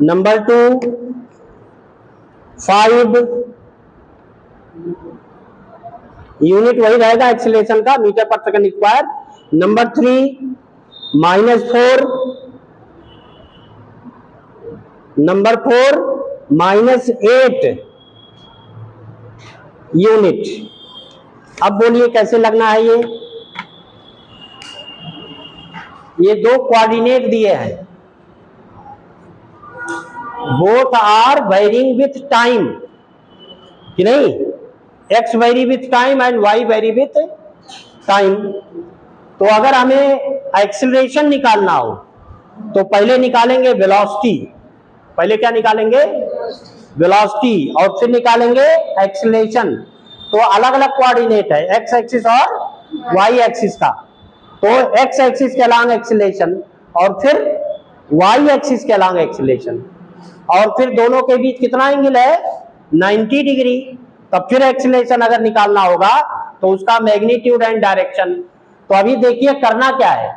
number 2 5, unit वही रहेगा acceleration का metre पर second square, number 3 -4, number 4 -8 unit. अब बोलिए कैसे लगना है ये दो कोऑर्डिनेट दिए हैं, both are varying with time कि नहीं, x vary with time and y vary with time. तो अगर हमें एक्सीलरेशन निकालना हो तो पहले निकालेंगे वेलोसिटी, पहले क्या निकालेंगे वेलोसिटी, और फिर निकालेंगे एक्सीलरेशन। तो अलग अलग कोऑर्डिनेट है, x एक्सिस और y एक्सिस का, तो x एक्सिस के अलोंग एक्सीलरेशन और फिर y एक्सिस के अलोंग एक्सीलरेशन, और फिर दोनों के बीच कितना एंगल है 90 डिग्री। तब फिर एक्सीलरेशन अगर निकालना होगा तो उसका मैग्नीट्यूड एंड डायरेक्शन। तो अभी देखिए करना क्या है,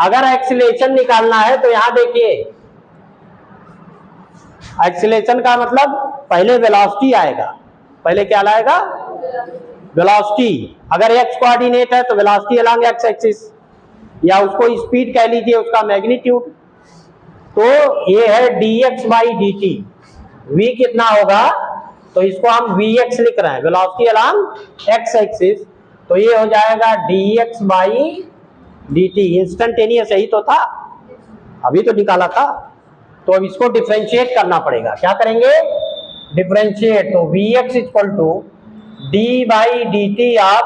अगर एक्सीलरेशन निकालना है तो यहां देखिए एक्सीलरेशन का मतलब पहले वेलोसिटी आएगा, पहले क्या लाएगा वेलोसिटी। अगर x कोऑर्डिनेट है तो वेलोसिटी अलोंग x एक्सिस, या उसको स्पीड कह लीजिए, उसका मैग्नीट्यूड। तो ये है dx/dt, v कितना होगा, तो इसको हम vx लिख रहे हैं, वेलोसिटी अलोंग x एक्सिस, तो ये हो जाएगा dx/dt। इंस्टेंटेनियस यही तो था, अभी तो निकाला था। तो अब इसको डिफरेंशिएट करना पड़ेगा, क्या करेंगे डिफरेंशिएट, तो vx equal to d/dt of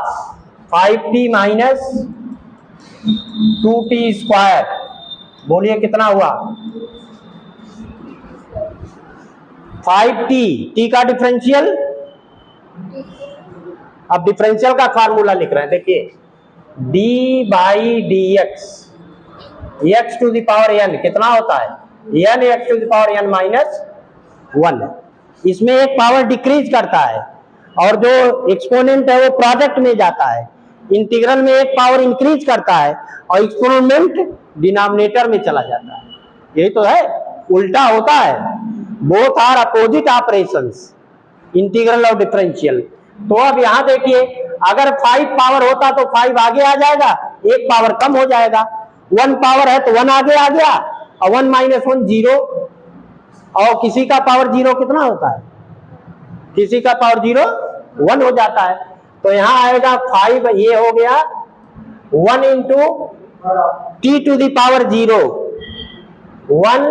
5t minus 2t square, बोलिए कितना हुआ 5t, t का डिफरेंशियल। अब डिफरेंशियल का फार्मूला लिख रहे हैं, देखिए d/dx, x to the power n कितना होता है n x to the power n minus 1। इसमें एक पावर डिक्रीज करता है और जो एक्सपोनेंट है वो प्रोडक्ट में जाता है, इंटीग्रल में एक पावर इंक्रीज करता है और एक्सपोनेंट डिनोमिनेटर में चला जाता है, यही तो है, उल्टा होता है। Both are opposite operations, integral और डिफरेंशियल। तो अब यहां देखिए, अगर 5 पावर होता तो 5 आगे आ जाएगा, एक पावर कम हो जाएगा। 1 पावर है तो 1 आगे आ गया, और 1 - 1 0, और किसी का पावर 0 कितना होता है, किसी का पावर 0 1 हो जाता है। तो यहां आएगा 5, ये हो गया 1 into t to the power 0, 1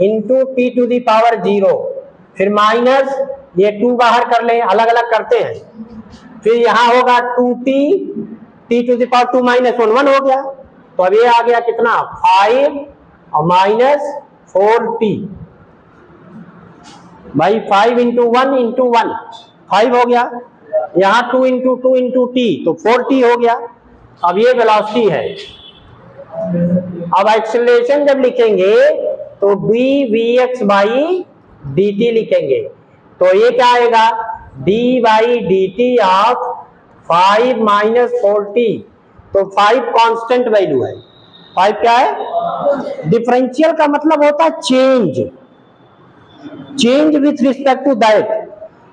into t to the power 0, फिर माइनस ये 2 बाहर कर लें, अलग अलग करते हैं, फिर यहां होगा 2t, T to the power 2 - 1 1 हो गया। तो अब ये आ गया कितना, 5 और माइनस 4t, भाई 5 इंटू 1 इंटू 1 5 हो गया, यहां 2 इंटू 2 इंटू टी तो 4t हो गया। अब ये वेलोसिटी है। अब एक्सेलरेशन जब लिखेंगे तो dvx बाई dt लिखेंगे, तो ये क्या आएगा, d by dt of 5 minus 4t। तो 5 कांस्टेंट वैल्यू है, 5 क्या है, डिफरेंशियल का मतलब होता है change, change with respect to that.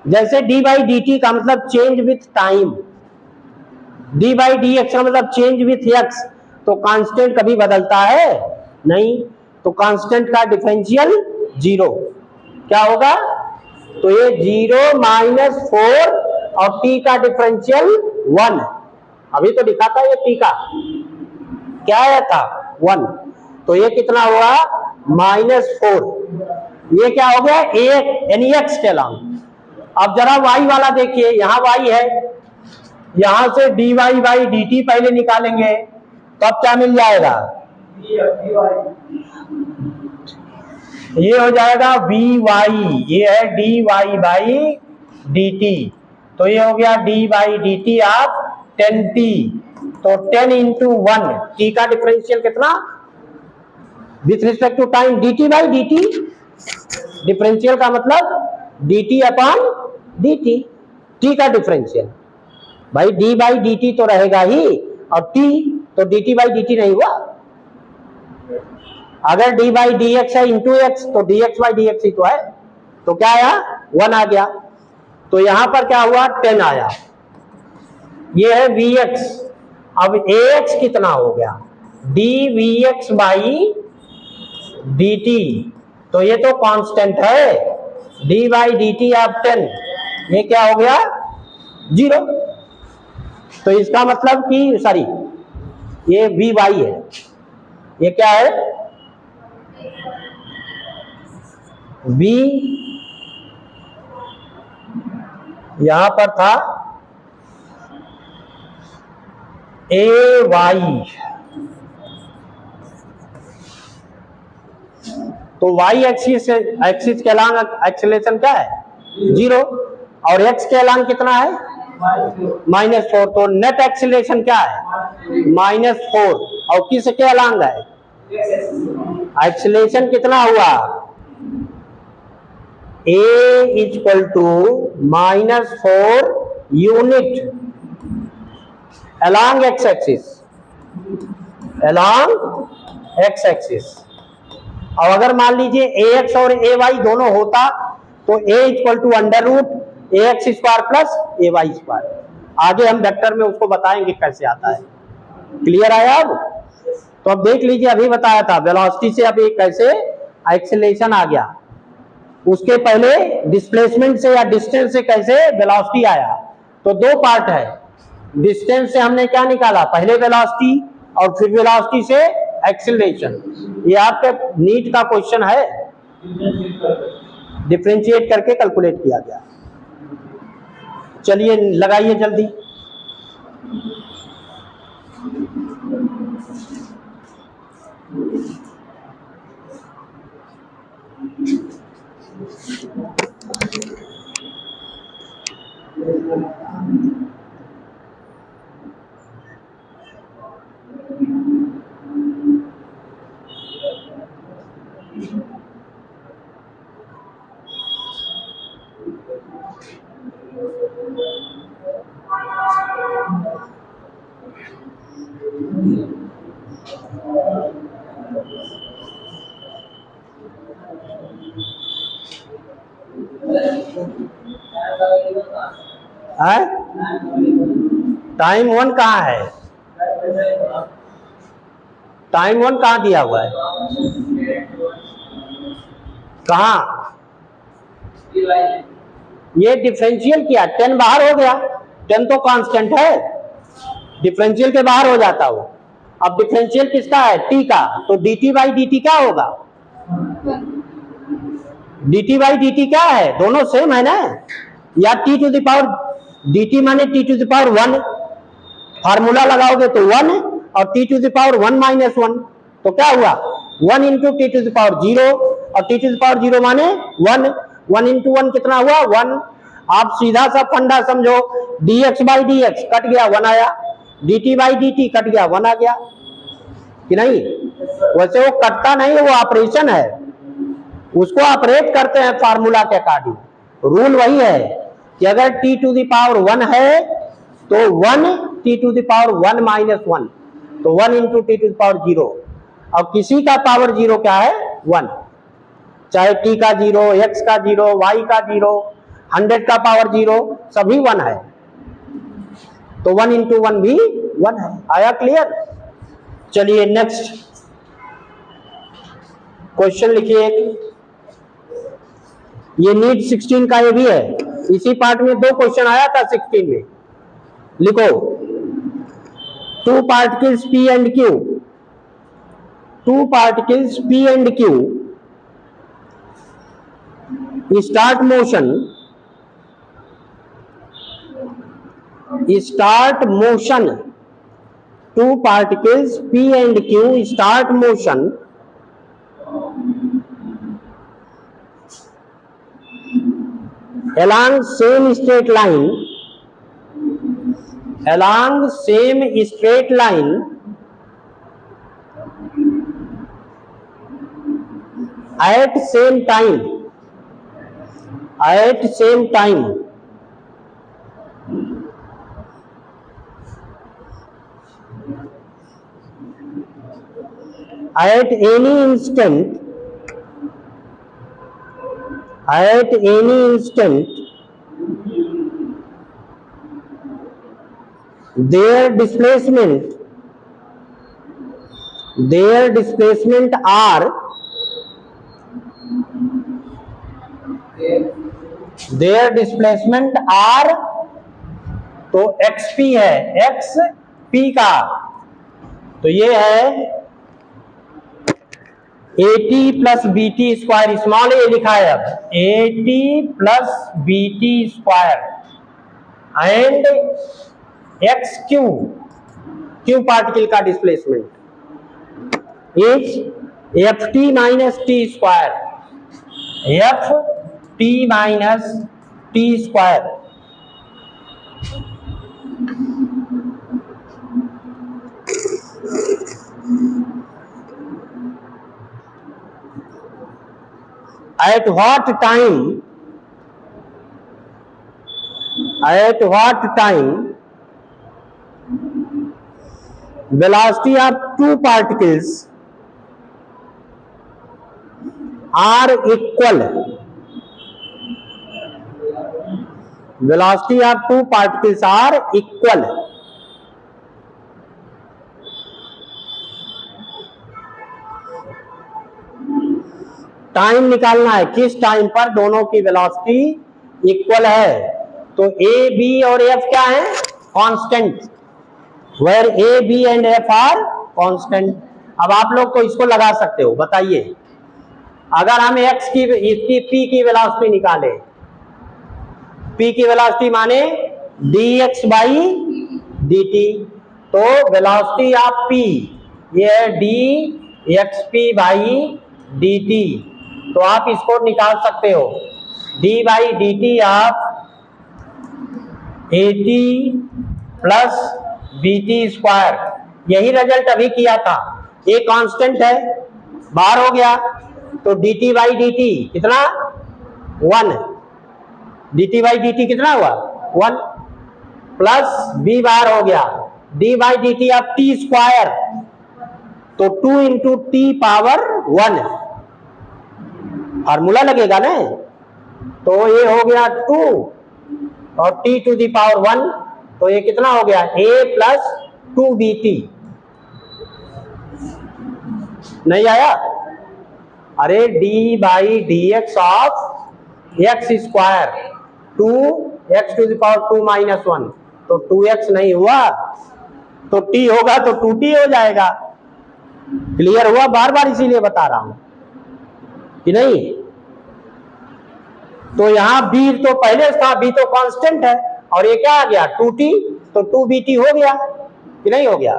जैसे d बाई dt का मतलब change with time, d by dx का मतलब चेंज विथ x। तो कांस्टेंट कभी बदलता है नहीं, तो कांस्टेंट का डिफरेंशियल 0 क्या होगा, तो ये 0 माइनस 4 और t का डिफरेंशियल 1, अभी तो दिखा था ये t का क्या आया था 1, तो ये कितना हुआ -4, ये क्या हो गया यानी x के अलावा। अब जरा y वाला देखिए, यहां y है, यहां से dy बाई dt पहले निकालेंगे, तो अब क्या मिल जाएगा, ये हो जाएगा vy, ये है dy बाई dt, तो ये हो गया d बाई dt आप 10t, तो 10 इंटू 1, t का डिफरेंशियल कितना with respect to time, dt by dt, differential का मतलब dt अपॉन dt, t का डिफरेंशियल, भाई d बाई dt तो रहेगा ही, और t तो dt बाई dt नहीं हुआ। अगर d बाई dx है इंटू एक्स तो dx बाई dx ही तो है, तो क्या आया 1 आ गया, तो यहां पर क्या हुआ 10 आया, ये है vx। अब ax कितना हो गया, dvx बाई dt, तो ये तो कांस्टेंट है, d बाई dt ऑफ 10, ये क्या हो गया 0। तो इसका मतलब कि सॉरी ये vy है, ये क्या है v, यहां पर था ay, तो y एक्सिस के अलांग एक्सेलरेशन क्या है 0, और x के अलांग कितना है -4, तो नेट एक्सेलरेशन क्या है -4, और किस के अलांग है, एक्सेलरेशन कितना हुआ a equal to -4 unit along x axis, along x axis. और अगर मान लीजिए ax और ay दोनों होता तो a equal to √ax² plus ay², आगे हम वेक्टर में उसको बताएंगे कैसे आता है, क्लियर आया अब। तो अब देख लीजिए, अभी बताया था वेलोसिटी से अब एक कैसे एक्सेलरेशन आ गया, उसके पहले डिस्प्लेसमेंट से या डिस्टेंस से कैसे वेलोसिटी आया। तो दो पार्ट है, डिस्टेंस से हमने क्या निकाला, पहले वेलोसिटी और फिर वेलोसिटी से एक्सेलरेशन। ये आपके नीट का क्वेश्चन है, डिफरेंशिएट करके कैलकुलेट किया गया। चलिए लगाइए जल्दी। है? टाइम वन कहाँ है? टाइम वन कहाँ दिया हुआ है? कहाँ? ये डिफरेंशियल किया, 10 बाहर हो गया, 10 तो कांस्टेंट है, डिफरेंशियल के बाहर हो जाता हो। अब डिफरेंशियल किसका है? टी का, तो dt बाई dt क्या होगा? dt बाई dt क्या है? दोनों सेम है ना, या t to the power dt माने t to the power 1, formula लगाओगे तो 1, और t to the power 1 minus 1, तो क्या हुआ? 1 into t to the power 0, और t टू द पावर 0 माने 1, 1 इंटू 1 कितना हुआ? 1। आप सीधा सा फंडा समझो, dx बाई dx कट गया 1 आया, dt बाई dt कट गया 1 आ गया कि नहीं? वैसे वो कटता नहीं, वो ऑपरेशन है, उसको ऑपरेट करते हैं फार्मूला के अकॉर्डिंग। रूल वही है कि अगर t टू द पावर 1 है तो 1 t to the power 1 minus 1, तो 1 into t to the power 0, और किसी का पावर 0 क्या है? 1, चाहे t का 0, x का 0, y का 0, 100 का पावर 0, सभी 1 है, तो 1 इंटू 1 भी 1 है। आया क्लियर? चलिए नेक्स्ट क्वेश्चन लिखिए। ये नीट 16 का ये भी है, इसी पार्ट में 2 क्वेश्चन आया था 16 में। लिखो, 2 particles P and Q, 2 particles P and Q start motion, motion, 2 particles P and Q start motion along same straight line, at same time, at any instant, their displacement are तो xp है, xp का, तो ये है AT plus BT square, small A लिखा है, अब AT plus BT square and XQ, Q particle का displacement is FT minus T square, FT minus T square. At what time velocity of 2 particles are equal, velocity of 2 particles are equal, time निकालना है, किस time पर दोनों की velocity equal है। तो A B और एफ क्या है? Constant, where a b and f are constant. अब आप लोग तो इसको लगा सकते हो, बताइए अगर हम एक्स की इसकी पी की वेलोसिटी निकाले, पी की वेलोसिटी माने dx बाई dt, तो वेलोसिटी ऑफ पी ये है dxp बाई dt, तो आप इसको निकाल सकते हो d बाई dt आप AT प्लस BT स्क्वायर, यही रिजल्ट अभी किया था। ये कांस्टेंट है, बाहर हो गया, तो dt बाई dt कितना? 1, dt बाई dt कितना हुआ? 1, प्लस b बाहर हो गया, d बाई dt आप t स्क्वायर, तो 2 इंटू टी पावर 1, फार्मूला लगेगा ना, तो ये हो गया 2 और t टू दी पावर 1, तो ये कितना हो गया a प्लस 2bt। नहीं आया? अरे d by d x of x square 2x to the power 2 minus 1, तो 2x नहीं हुआ तो t होगा तो 2t हो जाएगा। क्लियर हुआ? बार बार इसीलिए बता रहा हूं कि नहीं। तो यहां b तो पहले था, b तो कांस्टेंट है, और ये क्या आ गया 2t, तो 2bt हो गया कि नहीं हो गया।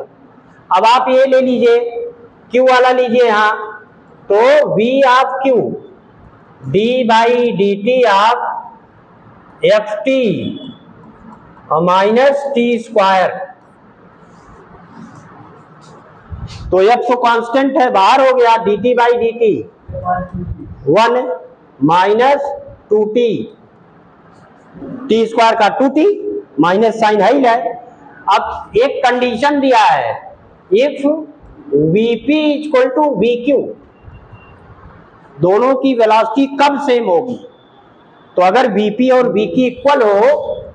अब आप ये ले लीजिए, q वाला लीजिए यहां, तो v of q d by D T of F T minus T square, तो f तो कांस्टेंट है, बाहर हो गया dt by D T 1 minus 2t, T square का 2t माइनस साइन है ही है। अब एक कंडीशन दिया है, if vp equal to vq, दोनों की वेलोसिटी कब सेम होगी। तो अगर vp और vq इक्वल हो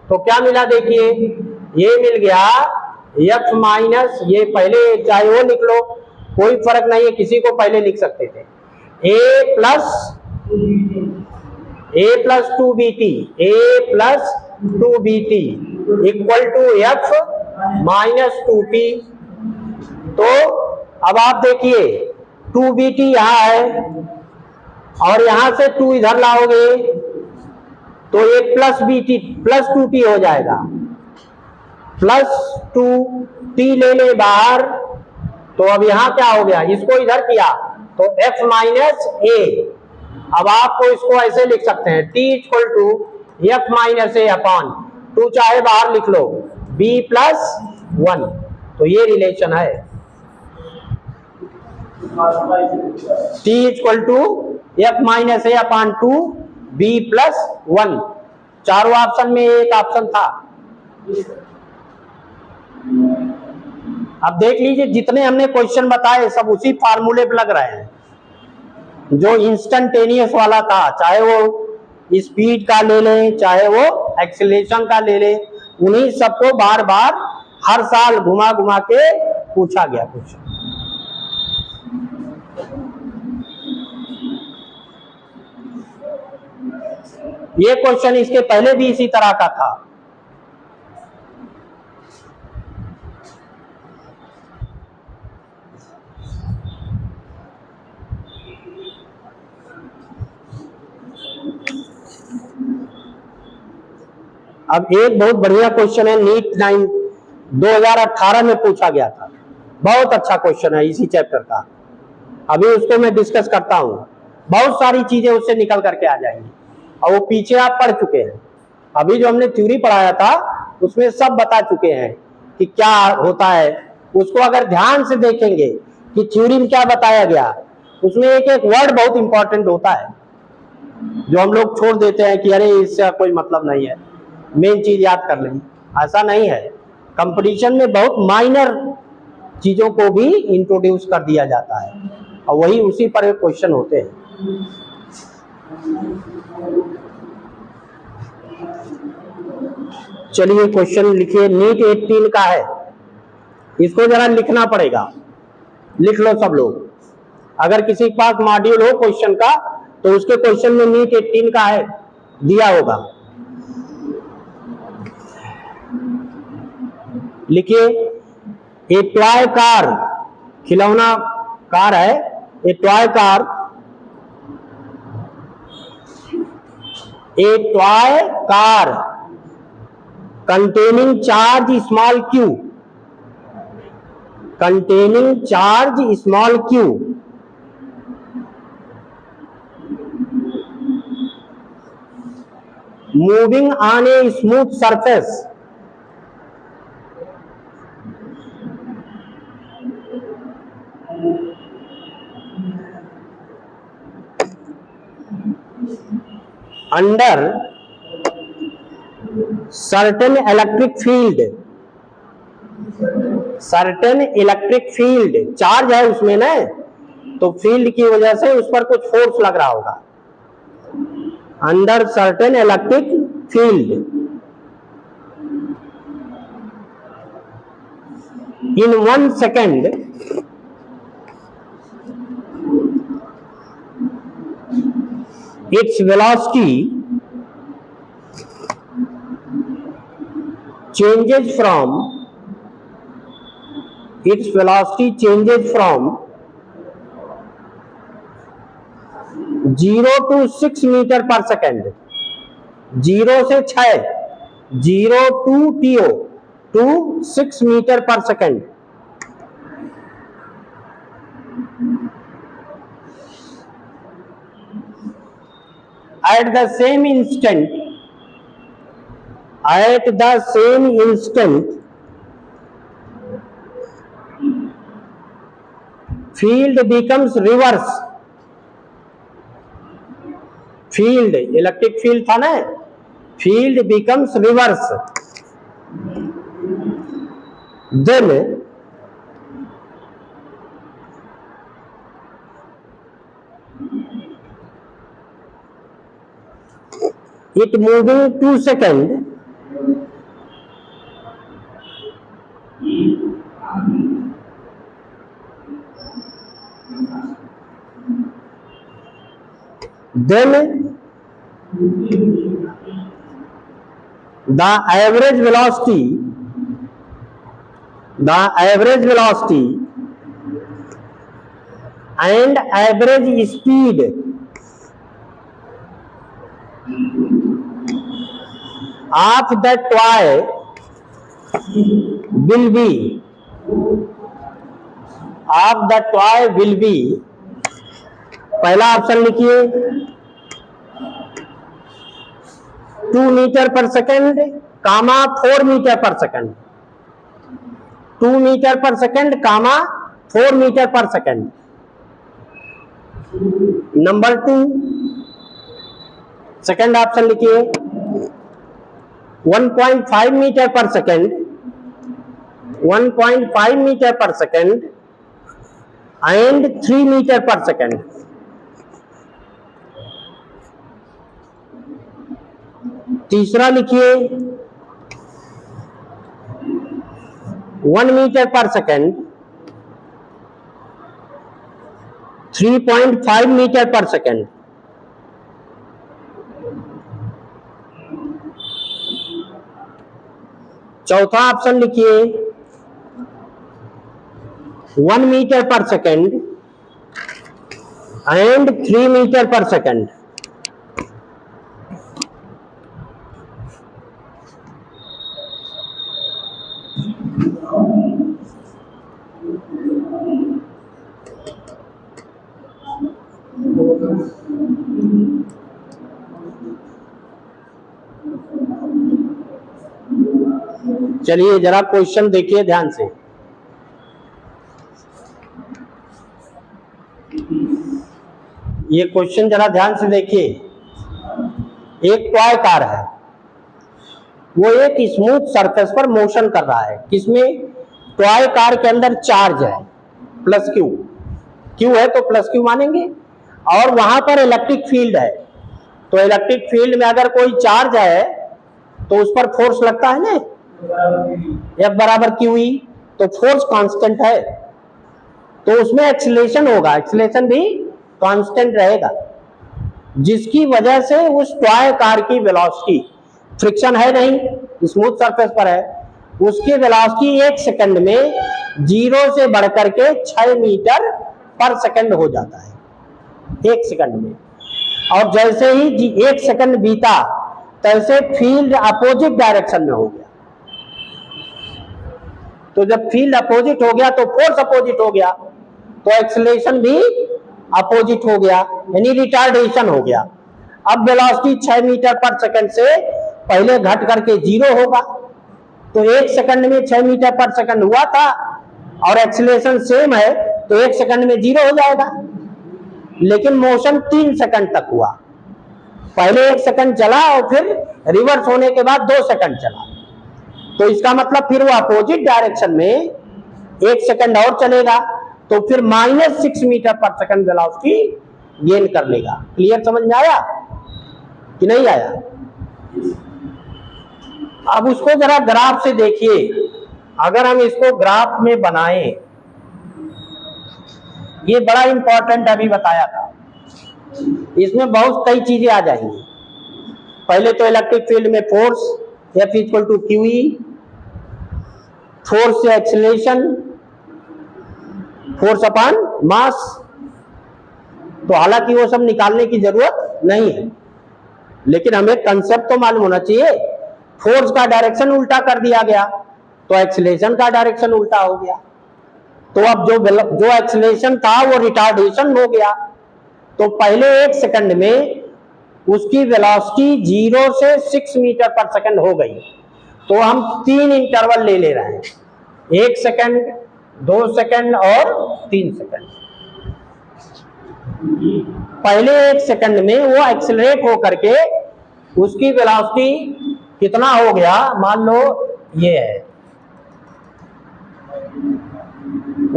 तो क्या मिला, देखिए ये मिल गया f माइनस, ये पहले चाहे वो लिख लो, कोई फर्क नहीं है, किसी को पहले लिख सकते थे, a plus 2bt equal to f minus 2t। तो अब आप देखिए 2bt यहां है और यहां से 2 इधर लाओगे तो ये प्लस bt प्लस 2t हो जाएगा, प्लस 2t ले ले बाहर, तो अब यहां क्या हो गया, इसको इधर किया तो f माइनस a। अब आपको इसको ऐसे लिख सकते हैं, t equal to f minus a upon 2, चाहे बाहर लिख लो b प्लस 1, तो ये रिलेशन है t equal to f minus a upon 2 b plus 1। चारों ऑप्शन में एक ऑप्शन था। अब देख लीजिए जितने हमने क्वेश्चन बताए सब उसी फार्मूले पे लग रहे हैं, जो इंस्टेंटेनियस वाला था, चाहे वो स्पीड का ले लें चाहे वो एक्सीलरेशन का ले लें, उन्हीं सबको बार बार हर साल घुमा घुमा के पूछा गया क्वेश्चन। ये क्वेश्चन इसके पहले भी इसी तरह का था। अब एक बहुत बढ़िया क्वेश्चन है, नीट 2018 में पूछा गया था, बहुत अच्छा क्वेश्चन है इसी चैप्टर का, अभी उसको मैं डिस्कस करता हूं, बहुत सारी चीजें उससे निकल करके आ जाएंगी और वो पीछे आप पढ़ चुके हैं। अभी जो हमने थ्योरी पढ़ाया था उसमें सब बता चुके हैं कि क्या होता है, उसको अगर ध्यान से देखेंगे कि थ्योरी में क्या बताया गया, उसमें एक एक वर्ड बहुत इंपॉर्टेंट होता है जो हम लोग छोड़ देते हैं कि अरे इससे कोई मतलब नहीं है, मेन चीज याद कर लें। ऐसा नहीं है, कंपटीशन में बहुत माइनर चीजों को भी इंट्रोड्यूस कर दिया जाता है और वही उसी पर क्वेश्चन होते हैं। चलिए क्वेश्चन लिखिए, नीट 18 का है, इसको जरा लिखना पड़ेगा, लिख लो सब लोग। अगर किसी के पास मॉड्यूल हो क्वेश्चन का तो उसके क्वेश्चन में नीट 18 का है, दिया होगा। लिखिए, ए टॉय कार, खिलौना कार है, ए toy car, A toy car containing charge small q, containing charge small q, moving on a smooth surface, under certain electric field, certain electric field, charge है उसमें ना, तो फील्ड की वजह से उस पर कुछ फोर्स लग रहा होगा। under certain electric field. In 1 second, its velocity changes from 0 to 6 metre पर सेकेंड. 0 से 6, 0 to 6 मीटर पर second. At the same instant, field becomes reverse. Field, electric field था ना, field becomes reverse. Then it moving 2 seconds, then the average velocity and average speed of the toy will be पहला option लिखिए 2 metre पर second, कामा 4 metre पर second. 2 metre पर second, कामा 4 metre पर second. Number 2, second option लिखिए 1.5 metre पर second, 1.5 metre पर second and 3 metre पर सेकेंड. तीसरा लिखिए 1 मीटर पर सेकेंड, 3.5 मीटर पर सेकेंड. चौथा ऑप्शन लिखिए 1 मीटर पर सेकेंड एंड 3 मीटर पर सेकेंड. चलिए जरा क्वेश्चन देखिए ध्यान से. ये क्वेश्चन जरा ध्यान से देखिए. एक टॉय कार है, वो एक स्मूथ सरफेस पर मोशन कर रहा है. किसमें? टॉय कार के अंदर चार्ज है प्लस क्यू. क्यू है तो प्लस क्यू मानेंगे. और वहां पर इलेक्ट्रिक फील्ड है, तो इलेक्ट्रिक फील्ड में अगर कोई चार्ज है तो उस पर फोर्स लगता है ना, F बराबर क्यू ई. तो फोर्स कांस्टेंट है, तो उसमें एक्सीलरेशन होगा, एक्सीलरेशन भी कांस्टेंट रहेगा, जिसकी वजह से उस टॉय कार की वेलोसिटी, फ्रिक्शन है नहीं, स्मूथ सरफेस पर है, उसकी वेलोसिटी 1 सेकंड में 0 से बढ़कर के 6 मीटर पर सेकंड हो जाता है 1 सेकंड में. और जैसे ही 1 सेकंड बीता तैसे फील्ड अपोजिट डायरेक्शन में हो गया. तो जब फील्ड अपोजिट हो गया तो फोर्स अपोजिट हो गया, तो एक्सीलरेशन भी अपोजिट हो गया, यानी रिटार्डेशन हो गया. अब वेलोसिटी 6 मीटर पर सेकंड से पहले घट करके 0 होगा. तो 1 सेकंड में 6 मीटर पर सेकंड हुआ था और एक्सीलरेशन सेम है, तो 1 सेकंड में 0 हो जाएगा. लेकिन मोशन 3 सेकंड तक हुआ. पहले 1 सेकंड चला और फिर रिवर्स होने के बाद 2 सेकंड चला. तो इसका मतलब फिर वो अपोजिट डायरेक्शन में 1 सेकंड और चलेगा, तो फिर -6 मीटर पर सेकंड वेलोसिटी गेन कर लेगा. क्लियर, समझ में आया? कि नहीं आया? अब उसको जरा ग्राफ से देखिए। अगर हम इसको ग्राफ में बनाएं, ये बड़ा इंपॉर्टेंट अभी बताया था, इसमें बहुत कई चीजें आ जाएंगी। पहले तो इलेक्ट्रिक फील्ड में force F equal to QE, force से एक्सीलरेशन, फोर्स अपॉन मास। तो हालांकि वो सब निकालने की जरूरत नहीं है, लेकिन हमें कंसेप्ट तो मालूम होना चाहिए। फोर्स का डायरेक्शन उल्टा कर दिया गया तो एक्सीलरेशन का डायरेक्शन उल्टा हो गया। तो अब जो एक्सीलरेशन था वो रिटार्डेशन हो गया। तो पहले 1 सेकंड में उसकी वेलोसिटी 0 से 6 मीटर पर सेकंड हो गई। तो हम 3 इंटरवल ले रहे हैं, 1 सेकंड, 2 सेकंड और 3 सेकंड। पहले 1 सेकंड में वो एक्सेलरेट हो करके उसकी वेलोसिटी कितना हो गया, मान लो ये है,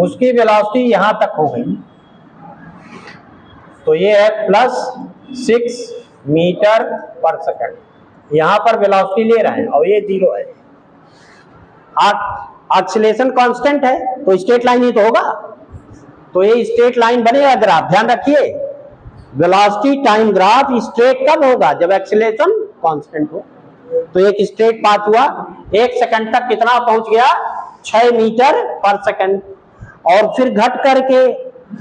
उसकी वेलोसिटी यहां तक हो गई। तो ये है +6 मीटर पर सेकंड। यहां पर वेलोसिटी ले रहे हैं और ये 0 है। एक्सीलरेशन कांस्टेंट है तो स्ट्रेट लाइन ही तो होगा। तो ये स्ट्रेट लाइन बनेगा ग्राफ। ध्यान रखिए, वेलोसिटी टाइम ग्राफ स्ट्रेट कब होगा? जब एक्सीलरेशन कांस्टेंट हो। तो एक स्ट्रेट पाथ हुआ, 1 सेकंड तक कितना पहुंच गया? 6 मीटर पर सेकंड। और फिर घट करके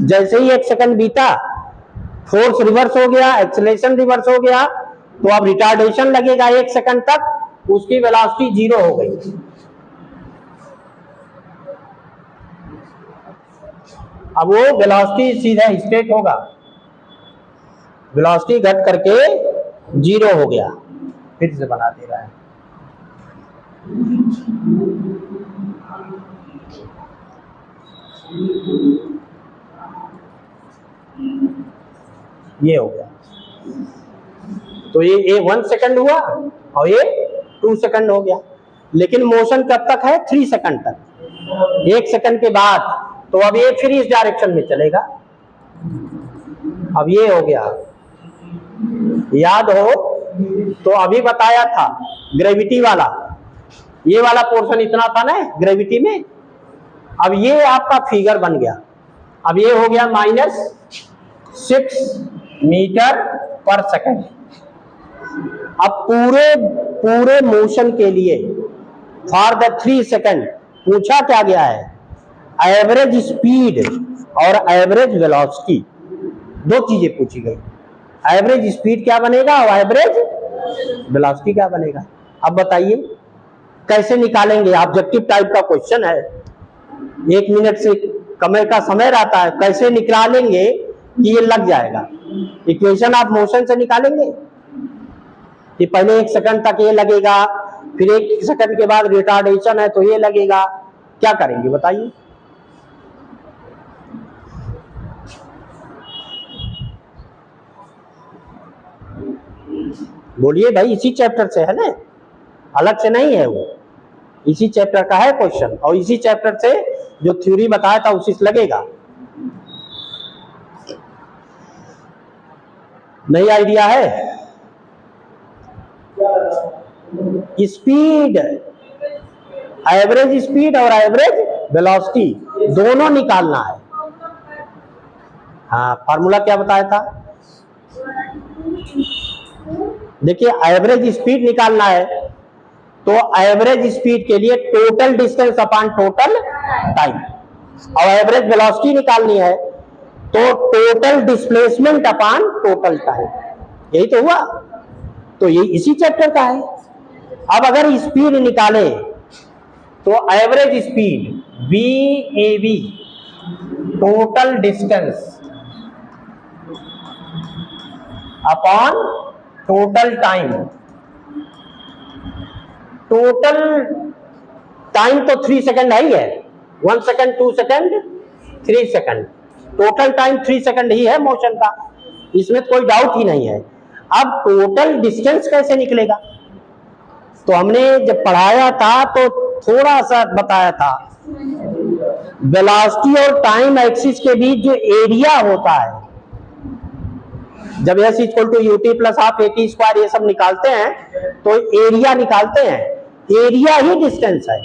जैसे ही 1 सेकंड बीता, फोर्स रिवर्स हो गया, एक्सीलरेशन रिवर्स हो गया, तो अब रिटार्डेशन लगेगा 1 सेकंड तक, उसकी वेलोसिटी 0 हो गई। अब वो वेलोसिटी सीधा स्ट्रेट होगा, वेलोसिटी घट करके 0 हो गया। फिर से बना दे रहा है। ये हो गया। तो ये 1 सेकंड हुआ और ये 2 सेकंड हो गया। लेकिन मोशन कब तक है? 3 सेकंड तक। 1 सेकंड के बाद तो अब ये फिर इस डायरेक्शन में चलेगा। अब ये हो गया। याद हो तो अभी बताया था ग्रेविटी वाला, ये वाला पोर्शन इतना था ना ग्रेविटी में। अब ये आपका फिगर बन गया। अब ये हो गया -6 मीटर पर सेकंड। अब पूरे मोशन के लिए फॉर द 3 सेकंड पूछा क्या गया है? एवरेज स्पीड और एवरेज वेलोसिटी, 2 चीजें पूछी गई। एवरेज स्पीड क्या बनेगा और एवरेज वेलोसिटी क्या बनेगा? अब बताइए कैसे निकालेंगे? ऑब्जेक्टिव टाइप का क्वेश्चन है, 1 मिनट से कम का समय रहता है। कैसे निकालेंगे कि ये लग जाएगा? इक्वेशन ऑफ मोशन से निकालेंगे कि पहले 1 सेकंड तक ये लगेगा, फिर 1 सेकंड के बाद रिटार्डेशन है तो ये लगेगा। क्या करेंगे बताइए? बोलिए भाई, इसी चैप्टर से है ना, अलग से नहीं है वो, इसी चैप्टर का है क्वेश्चन। और इसी चैप्टर से जो थ्योरी बताया था उसी से लगेगा। नई आइडिया है? स्पीड, एवरेज स्पीड और एवरेज वेलोसिटी दोनों निकालना है। हाँ, फार्मूला क्या बताया था? देखिए, एवरेज स्पीड निकालना है तो एवरेज स्पीड के लिए total distance upon total time, और एवरेज वेलोसिटी निकालनी है तो total displacement upon total time. यही तो हुआ। तो ये इसी चैप्टर का है। अब अगर स्पीड निकाले तो average speed VAV, total distance upon total time. Total time तो 3 सेकंड ही है, 1 second, 2 second, 3 second. Total time 3 second ही है मोशन का, इसमें कोई डाउट ही नहीं है। अब टोटल डिस्टेंस कैसे निकलेगा? तो हमने जब पढ़ाया था तो थोड़ा सा बताया था, वेलोसिटी और टाइम एक्सिस के बीच जो एरिया होता है जब s equal to u t plus half a t square ये सब निकालते हैं तो एरिया निकालते हैं, एरिया ही डिस्टेंस है,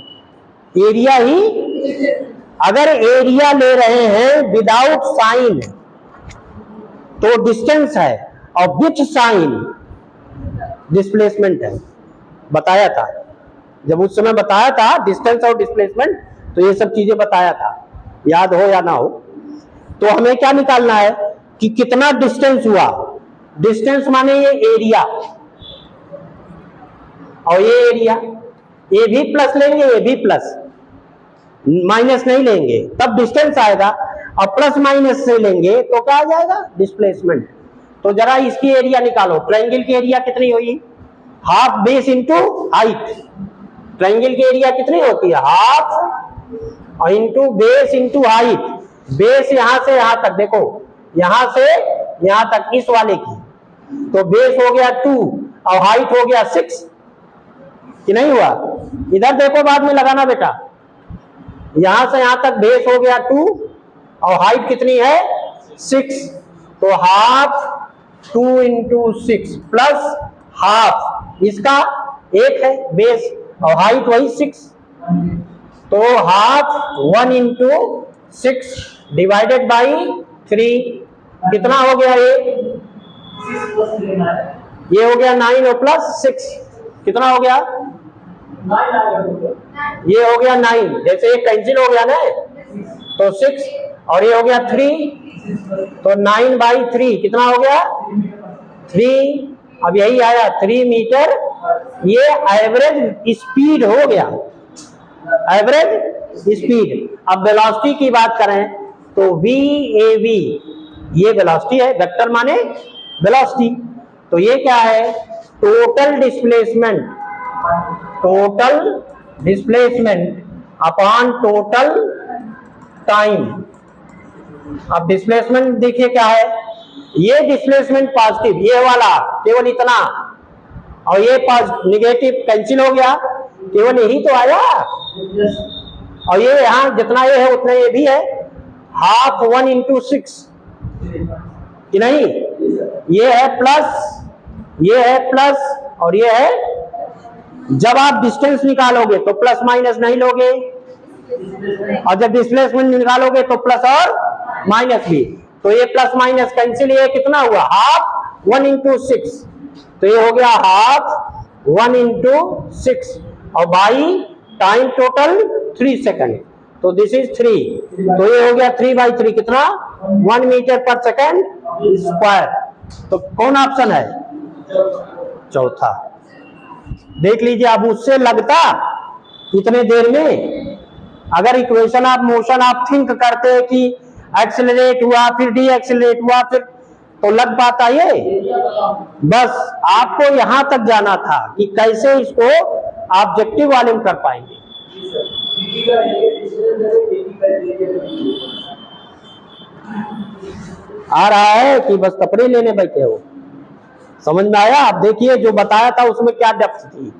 एरिया ही। अगर एरिया ले रहे हैं विदाउट साइन तो डिस्टेंस है, और विथ साइन डिस्प्लेसमेंट है। बताया था जब उस समय बताया था डिस्टेंस और डिस्प्लेसमेंट, तो ये सब चीजें बताया था, याद हो या ना हो। तो हमें क्या निकालना है कि कितना डिस्टेंस हुआ। डिस्टेंस माने ये एरिया और ये एरिया, ये भी प्लस लेंगे ये भी प्लस, माइनस नहीं लेंगे तब डिस्टेंस आएगा, और प्लस माइनस से लेंगे तो क्या आ जाएगा डिस्प्लेसमेंट। तो जरा इसकी एरिया निकालो। ट्रायंगल की एरिया कितनी हुई, half base into height. Triangle की एरिया कितनी होती है, half into base into height. Base यहां से यहां तक, देखो यहां से यहां तक इस वाले की, तो बेस हो गया 2 और हाइट हो गया 6, कि नहीं हुआ। इधर देखो बाद में लगाना बेटा, यहां से यहां तक बेस हो गया 2 और हाइट कितनी है 6, तो हाफ 2 इंटू 6 प्लस हाफ इसका 1 है बेस और हाइट वही 6, तो हाफ 1 इंटू 6 डिवाइडेड बाई 3 कितना हो गया, ये हो गया 9 और प्लस 6 कितना हो गया, ये हो गया 9, जैसे ये कैंसिल हो गया ना तो 6, और ये हो गया 3, तो 9/3 कितना हो गया 3। अब यही आया 3 मीटर, ये एवरेज स्पीड हो गया, एवरेज स्पीड। अब वेलोसिटी की बात करें तो VAV ये वेलोसिटी है, वेक्टर माने वेलोसिटी, तो ये क्या है total displacement, total displacement upon total time. अब डिस्प्लेसमेंट देखिए क्या है, ये डिस्प्लेसमेंट पॉजिटिव ये वाला केवल इतना, और ये निगेटिव कैंसिल हो गया, केवल यही तो आया, और ये यहां जितना ये है उतना ये भी है, हाफ 1 इंटू 6 कि नहीं, ये है प्लस, ये है प्लस और ये है। जब आप डिस्टेंस निकालोगे तो प्लस माइनस नहीं लोगे, और जब डिस्प्लेसमेंट निकालोगे तो प्लस और माइनस भी, तो ये प्लस माइनस कैंसिल, ये कितना हुआ हाफ 1 इंटू 6, तो ये हो गया हाफ 1 इंटू 6 और बाई टाइम टोटल 3 सेकंड, तो दिस इज 3, तो ये हो गया 3/3 कितना 1 मीटर पर सेकंड स्क्वायर। तो कौन ऑप्शन है, चौथा। देख लीजिए अब उससे लगता इतने देर में, अगर इक्वेशन ऑफ मोशन आप थिंक करते हैं कि एक्सेलरेट हुआ फिर डी एक्सेलरेट हुआ फिर, तो लग पाता ये। बस आपको यहां तक जाना था कि कैसे इसको ऑब्जेक्टिव वाले में कर पाएंगे। आ रहा है कि बस कपड़े लेने बैठे हो, समझ में आया। आप देखिए जो बताया था उसमें क्या डेप्थ थी,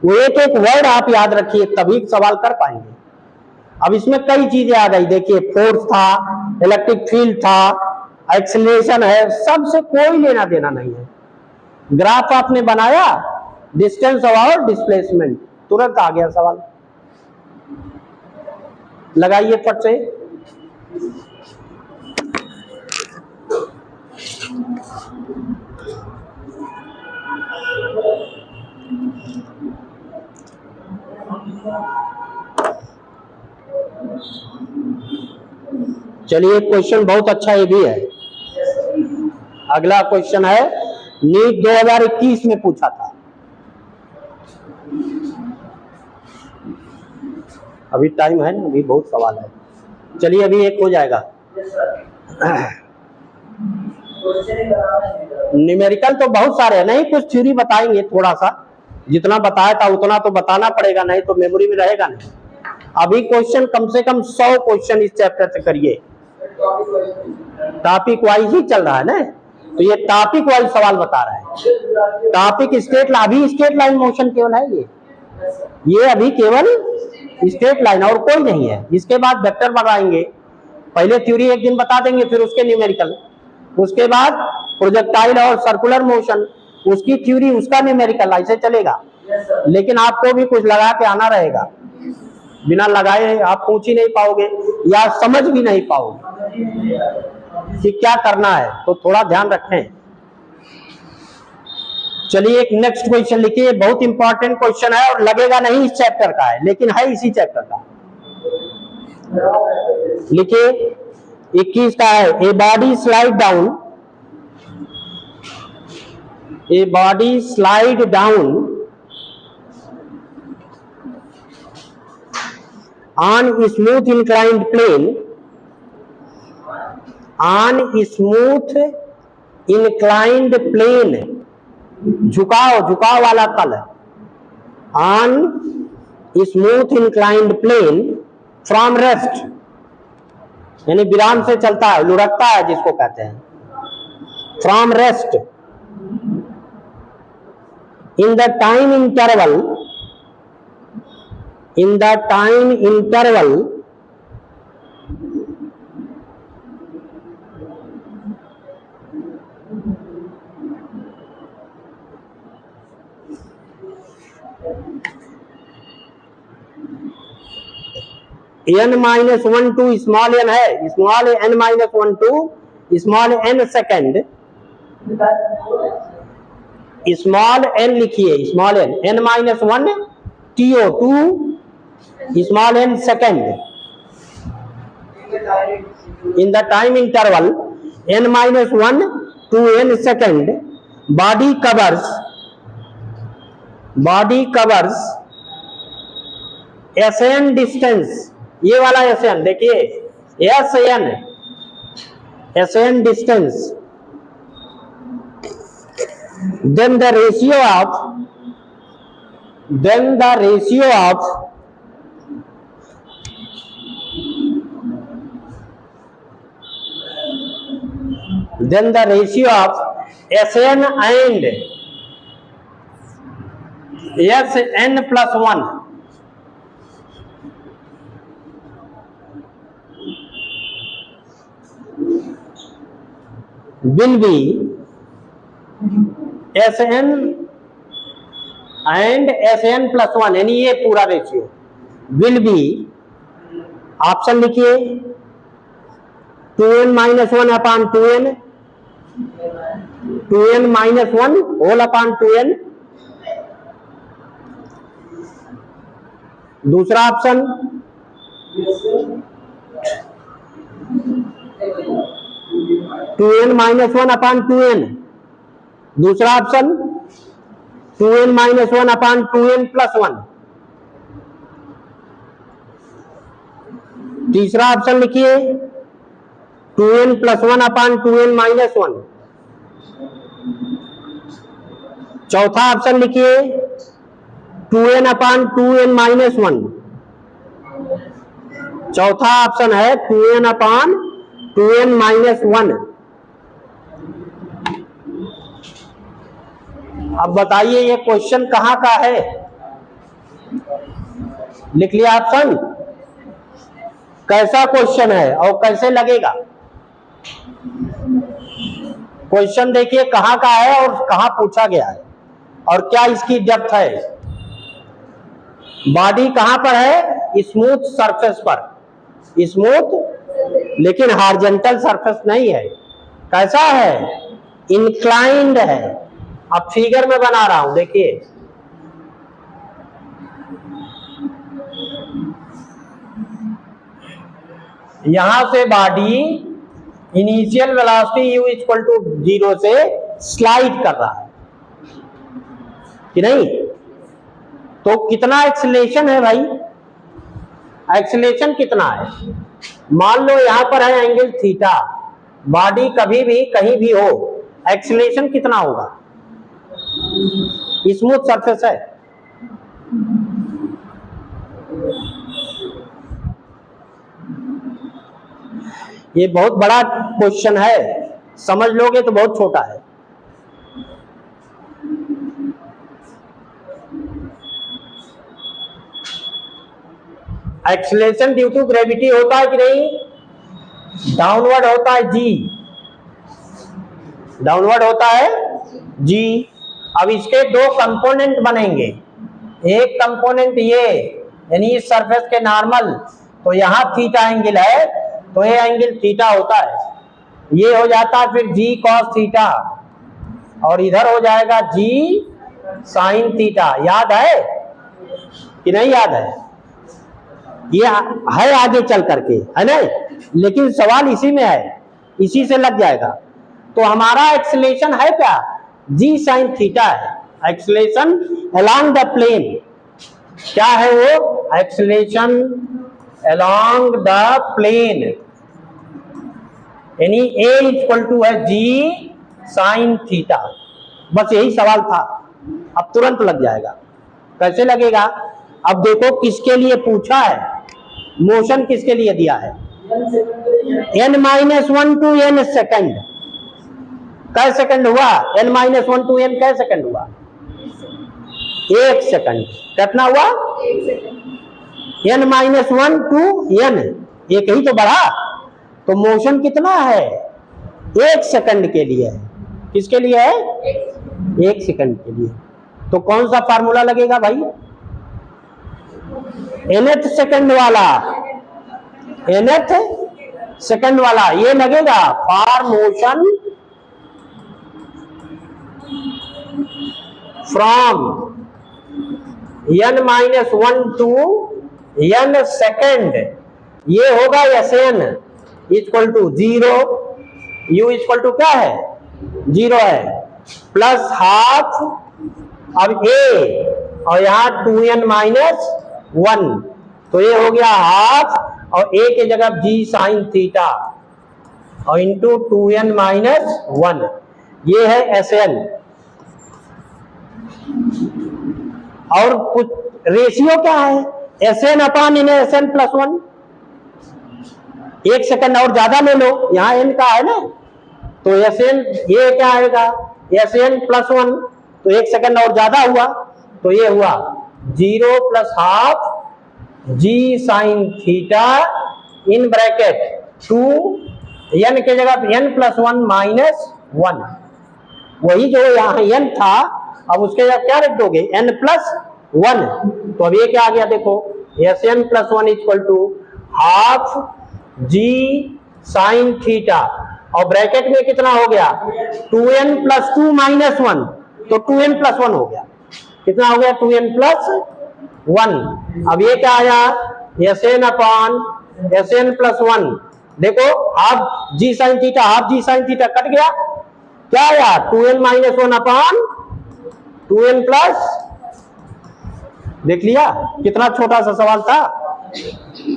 वो एक एक वर्ड आप याद रखिए तभी सवाल कर पाएंगे। अब इसमें कई चीजें आ गई, देखिए फोर्स था, इलेक्ट्रिक फील्ड था, एक्सेलरेशन है, सबसे कोई लेना देना नहीं है। ग्राफ आपने बनाया, डिस्टेंस और डिस्प्लेसमेंट, तुरंत आ गया सवाल। लगाइए फट से। चलिए क्वेश्चन बहुत अच्छा ये भी है। अगला क्वेश्चन है नीट 2021 में पूछा था, अभी टाइम है ना, अभी बहुत सवाल है। चलिए अभी एक हो जाएगा। न्यूमेरिकल तो बहुत सारे हैं, नहीं कुछ थ्योरी बताएंगे, थोड़ा सा जितना बताया था उतना तो बताना पड़ेगा, नहीं तो मेमोरी में रहेगा नहीं। अभी क्वेश्चन कम से कम 100 क्वेश्चन इस चैप्टर से करिए, टॉपिक वाइज ही चल रहा है ना, तो ये टॉपिक वाइज सवाल बता रहा है। टॉपिक स्ट्रेट, अभी स्ट्रेट लाइन मोशन केवल है ये अभी केवल स्ट्रेट लाइन और कोई नहीं है। इसके बाद वेक्टर बढ़ाएंगे, पहले थ्योरी एक दिन बता देंगे, फिर उसके न्यूमेरिकल, उसके बाद प्रोजेक्टाइल और सर्कुलर मोशन, उसकी थ्योरी, उसका न्यूमेरिकल, ऐसे चलेगा। लेकिन आपको भी कुछ लगा के आना रहेगा, बिना लगाए आप पूछ ही नहीं पाओगे या समझ भी नहीं पाओगे कि क्या करना है, तो थोड़ा ध्यान रखें। चलिए एक नेक्स्ट क्वेश्चन लिखिए, बहुत इंपॉर्टेंट क्वेश्चन है और लगेगा नहीं इस चैप्टर का है, लेकिन है इसी चैप्टर का। लिखिए 21 का है, a body slide down, a body slide down on smooth inclined plane, on smooth inclined plane, झुकाव वाला तल, on smooth inclined plane from rest, यानी विराम से चलता है, लुढ़कता है जिसको कहते हैं, from rest, in the time interval n-1 to small n है, small n-1 to small n second, small n लिखिए, small n-1 to 2 small n second, in the time interval n-1 to n second, body covers SN distance, ये वाला SN देखिए, SN distance, then the ratio of SN and SN plus 1 will be SN and SN plus 1, यानी ये पूरा ratio will be, option लिखिए 2n minus 1 upon 2n, 2n minus 1 whole upon 2n, दूसरा option 2n minus 1 upon 2n, दूसरा option 2n minus 1 upon 2n plus 1, तीसरा option लिखिए 2n plus 1 upon 2n minus 1, चौथा option लिखिए 2n upon 2n minus 1, चौथा option है 2n upon 2n minus 1। अब बताइए ये क्वेश्चन कहां का है, लिख लिया ऑप्शन, कैसा क्वेश्चन है और कैसे लगेगा। क्वेश्चन देखिए कहां का है और कहां पूछा गया है और क्या इसकी डेप्थ है। बॉडी कहां पर है, स्मूथ सरफेस पर, स्मूथ लेकिन हॉरिजॉन्टल सरफेस नहीं है, कैसा है, इंक्लाइंड है। अब फिगर में बना रहा हूं देखिए, यहां से body initial velocity u equal to 0 से स्लाइड कर रहा है कि नहीं, तो कितना एक्सीलरेशन है भाई, एक्सीलरेशन कितना है, मान लो यहां पर है एंगल थीटा, बॉडी कभी भी कहीं भी हो, एक्सीलरेशन कितना होगा, स्मूथ सरफेस है, ये बहुत बड़ा क्वेश्चन है, समझ लोगे तो बहुत छोटा है। एक्सीलरेशन ड्यू टू ग्रेविटी होता है कि नहीं, डाउनवर्ड होता है जी, डाउनवर्ड होता है जी। अब इसके दो कंपोनेंट बनेंगे, एक कंपोनेंट ये यानी इस सरफेस के नॉर्मल, तो यहाँ थीटा एंगल है तो ये एंगल थीटा होता है, ये हो जाता है फिर जी कॉस थीटा, और इधर हो जाएगा जी साइन थीटा। याद है कि नहीं याद है? ये है आगे चल करके, है ना, लेकिन सवाल इसी में है, इसी से लग जाएगा। तो हमारा एक्सेलेरेशन है क्या? जी साइन थीटा है, एक्सेलेरेशन अलोंग द प्लेन। क्या है वो? एक्सेलेरेशन अलोंग द प्लेन, यानी ए इक्वल टू है जी साइन थीटा। बस यही सवाल था, अब तुरंत लग जाएगा। कैसे लगेगा? अब देखो किसके लिए पूछा है, मोशन किसके लिए दिया है? n-1 to n second. कै सेकंड हुआ? n-1 टू n कै सेकंड हुआ? 1 सेकंड। कितना हुआ? n-1 टू n, एक ही तो बढ़ा, तो मोशन कितना है? 1 सेकंड के लिए है। किसके लिए है? 1 सेकंड के लिए। तो कौन सा फार्मूला लगेगा भाई? nth सेकंड वाला, nth सेकंड वाला ये लगेगा, for motion from n-1 to n second, ये होगा Sn equal to 0, u equal to क्या है? 0 है, प्लस हाफ, अब a और यहाँ 2n-1, तो ये हो गया हाफ, और a के जगह g साइन थीटा और इंटू 2n-1, ये है Sn। और रेशियो क्या है? Sn upon n, Sn plus 1। 1 second और ज्यादा ले लो, यहाँ n का है ना, तो Sn ये क्या आएगा? Sn प्लस 1, तो 1 सेकंड और ज्यादा हुआ, तो ये हुआ 0 plus half g sine theta in bracket 2 n के जगह n प्लस 1 माइनस 1, वही जो यहाँ n था, अब उसके जगह क्या रख दोगे? n plus 1। तो अब ये क्या आ गया देखो, Sn plus 1 equal to half g sine theta, और ब्रैकेट में कितना हो गया? 2n प्लस 2 माइनस 1, तो 2n प्लस 1 हो गया। कितना हो गया? 2n plus 1। अब ये क्या आया? Sn अपॉन Sn प्लस 1, देखो half g sine theta, half g sine theta cut गया, क्या आया? 2n minus 1 upon 2n plus, देख लिया कितना छोटा सा सवाल था,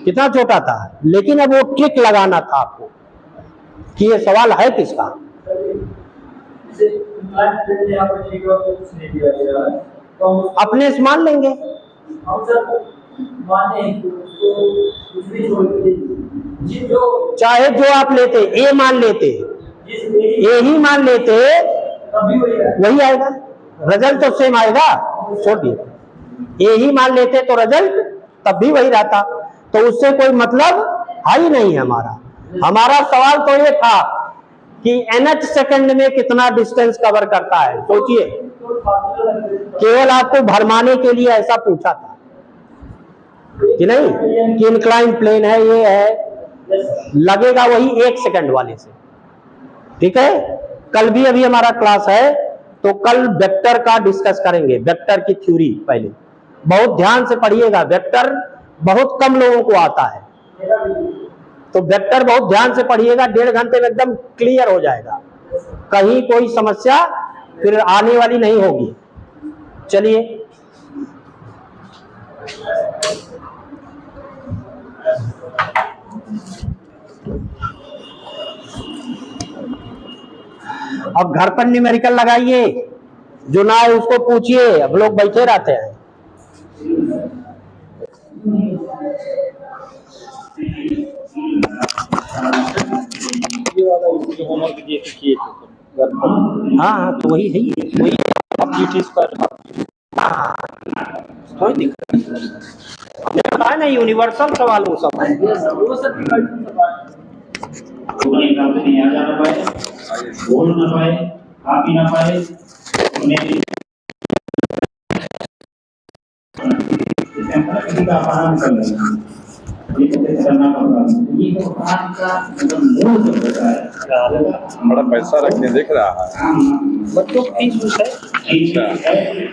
कितना छोटा था, लेकिन अब वो ट्रिक लगाना था आपको कि ये सवाल है किसका। अपने से मान लेंगे, चाहे जो आप लेते, ए मान लेते, ए ही मान लेते, वही आएगा, रिजल्ट तो सेम आएगा। छोड़िए, ए ही मान लेते तो रिजल्ट तब भी वही रहता, तो उससे कोई मतलब है ही नहीं हमारा। हमारा सवाल तो ये था कि nth सेकंड में कितना डिस्टेंस कवर करता है। सोचिए, केवल आपको भरमाने के लिए ऐसा पूछा था कि नहीं, कि इंक्लाइन प्लेन है, ये है, लगेगा वही 1 सेकंड वाले से। ठीक है, कल भी अभी हमारा क्लास है, तो कल वेक्टर का डिस्कस करेंगे, वेक्टर की थ्योरी। पहले बहुत ध्यान से पढ़िएगा, वेक्टर बहुत कम लोगों को आता है, तो वेक्टर बहुत ध्यान से पढ़िएगा, 1.5 घंटे में एकदम क्लियर हो जाएगा, कहीं कोई समस्या फिर आने वाली नहीं होगी। चलिए, अब घर पर न्यूमेरिकल लगाइए, जो ना है उसको पूछिए, अब लोग बैठे रहते हैं। हाँ, तो वही है, वही कोई दिक्कत नहीं, ना यूनिवर्सल सवाल वो सब है। तो अपने हिसाब से नहीं आ जा पाए, बोल ना पाए, खा पी ना पाए, उन्हें किसी का अपमान कर लेना, ये तो कैसे करना पड़ता है। ये तो अपमान का मतलब मूल जो होता है, बड़ा पैसा रखने दिख रहा है। बच्चों की फीस है।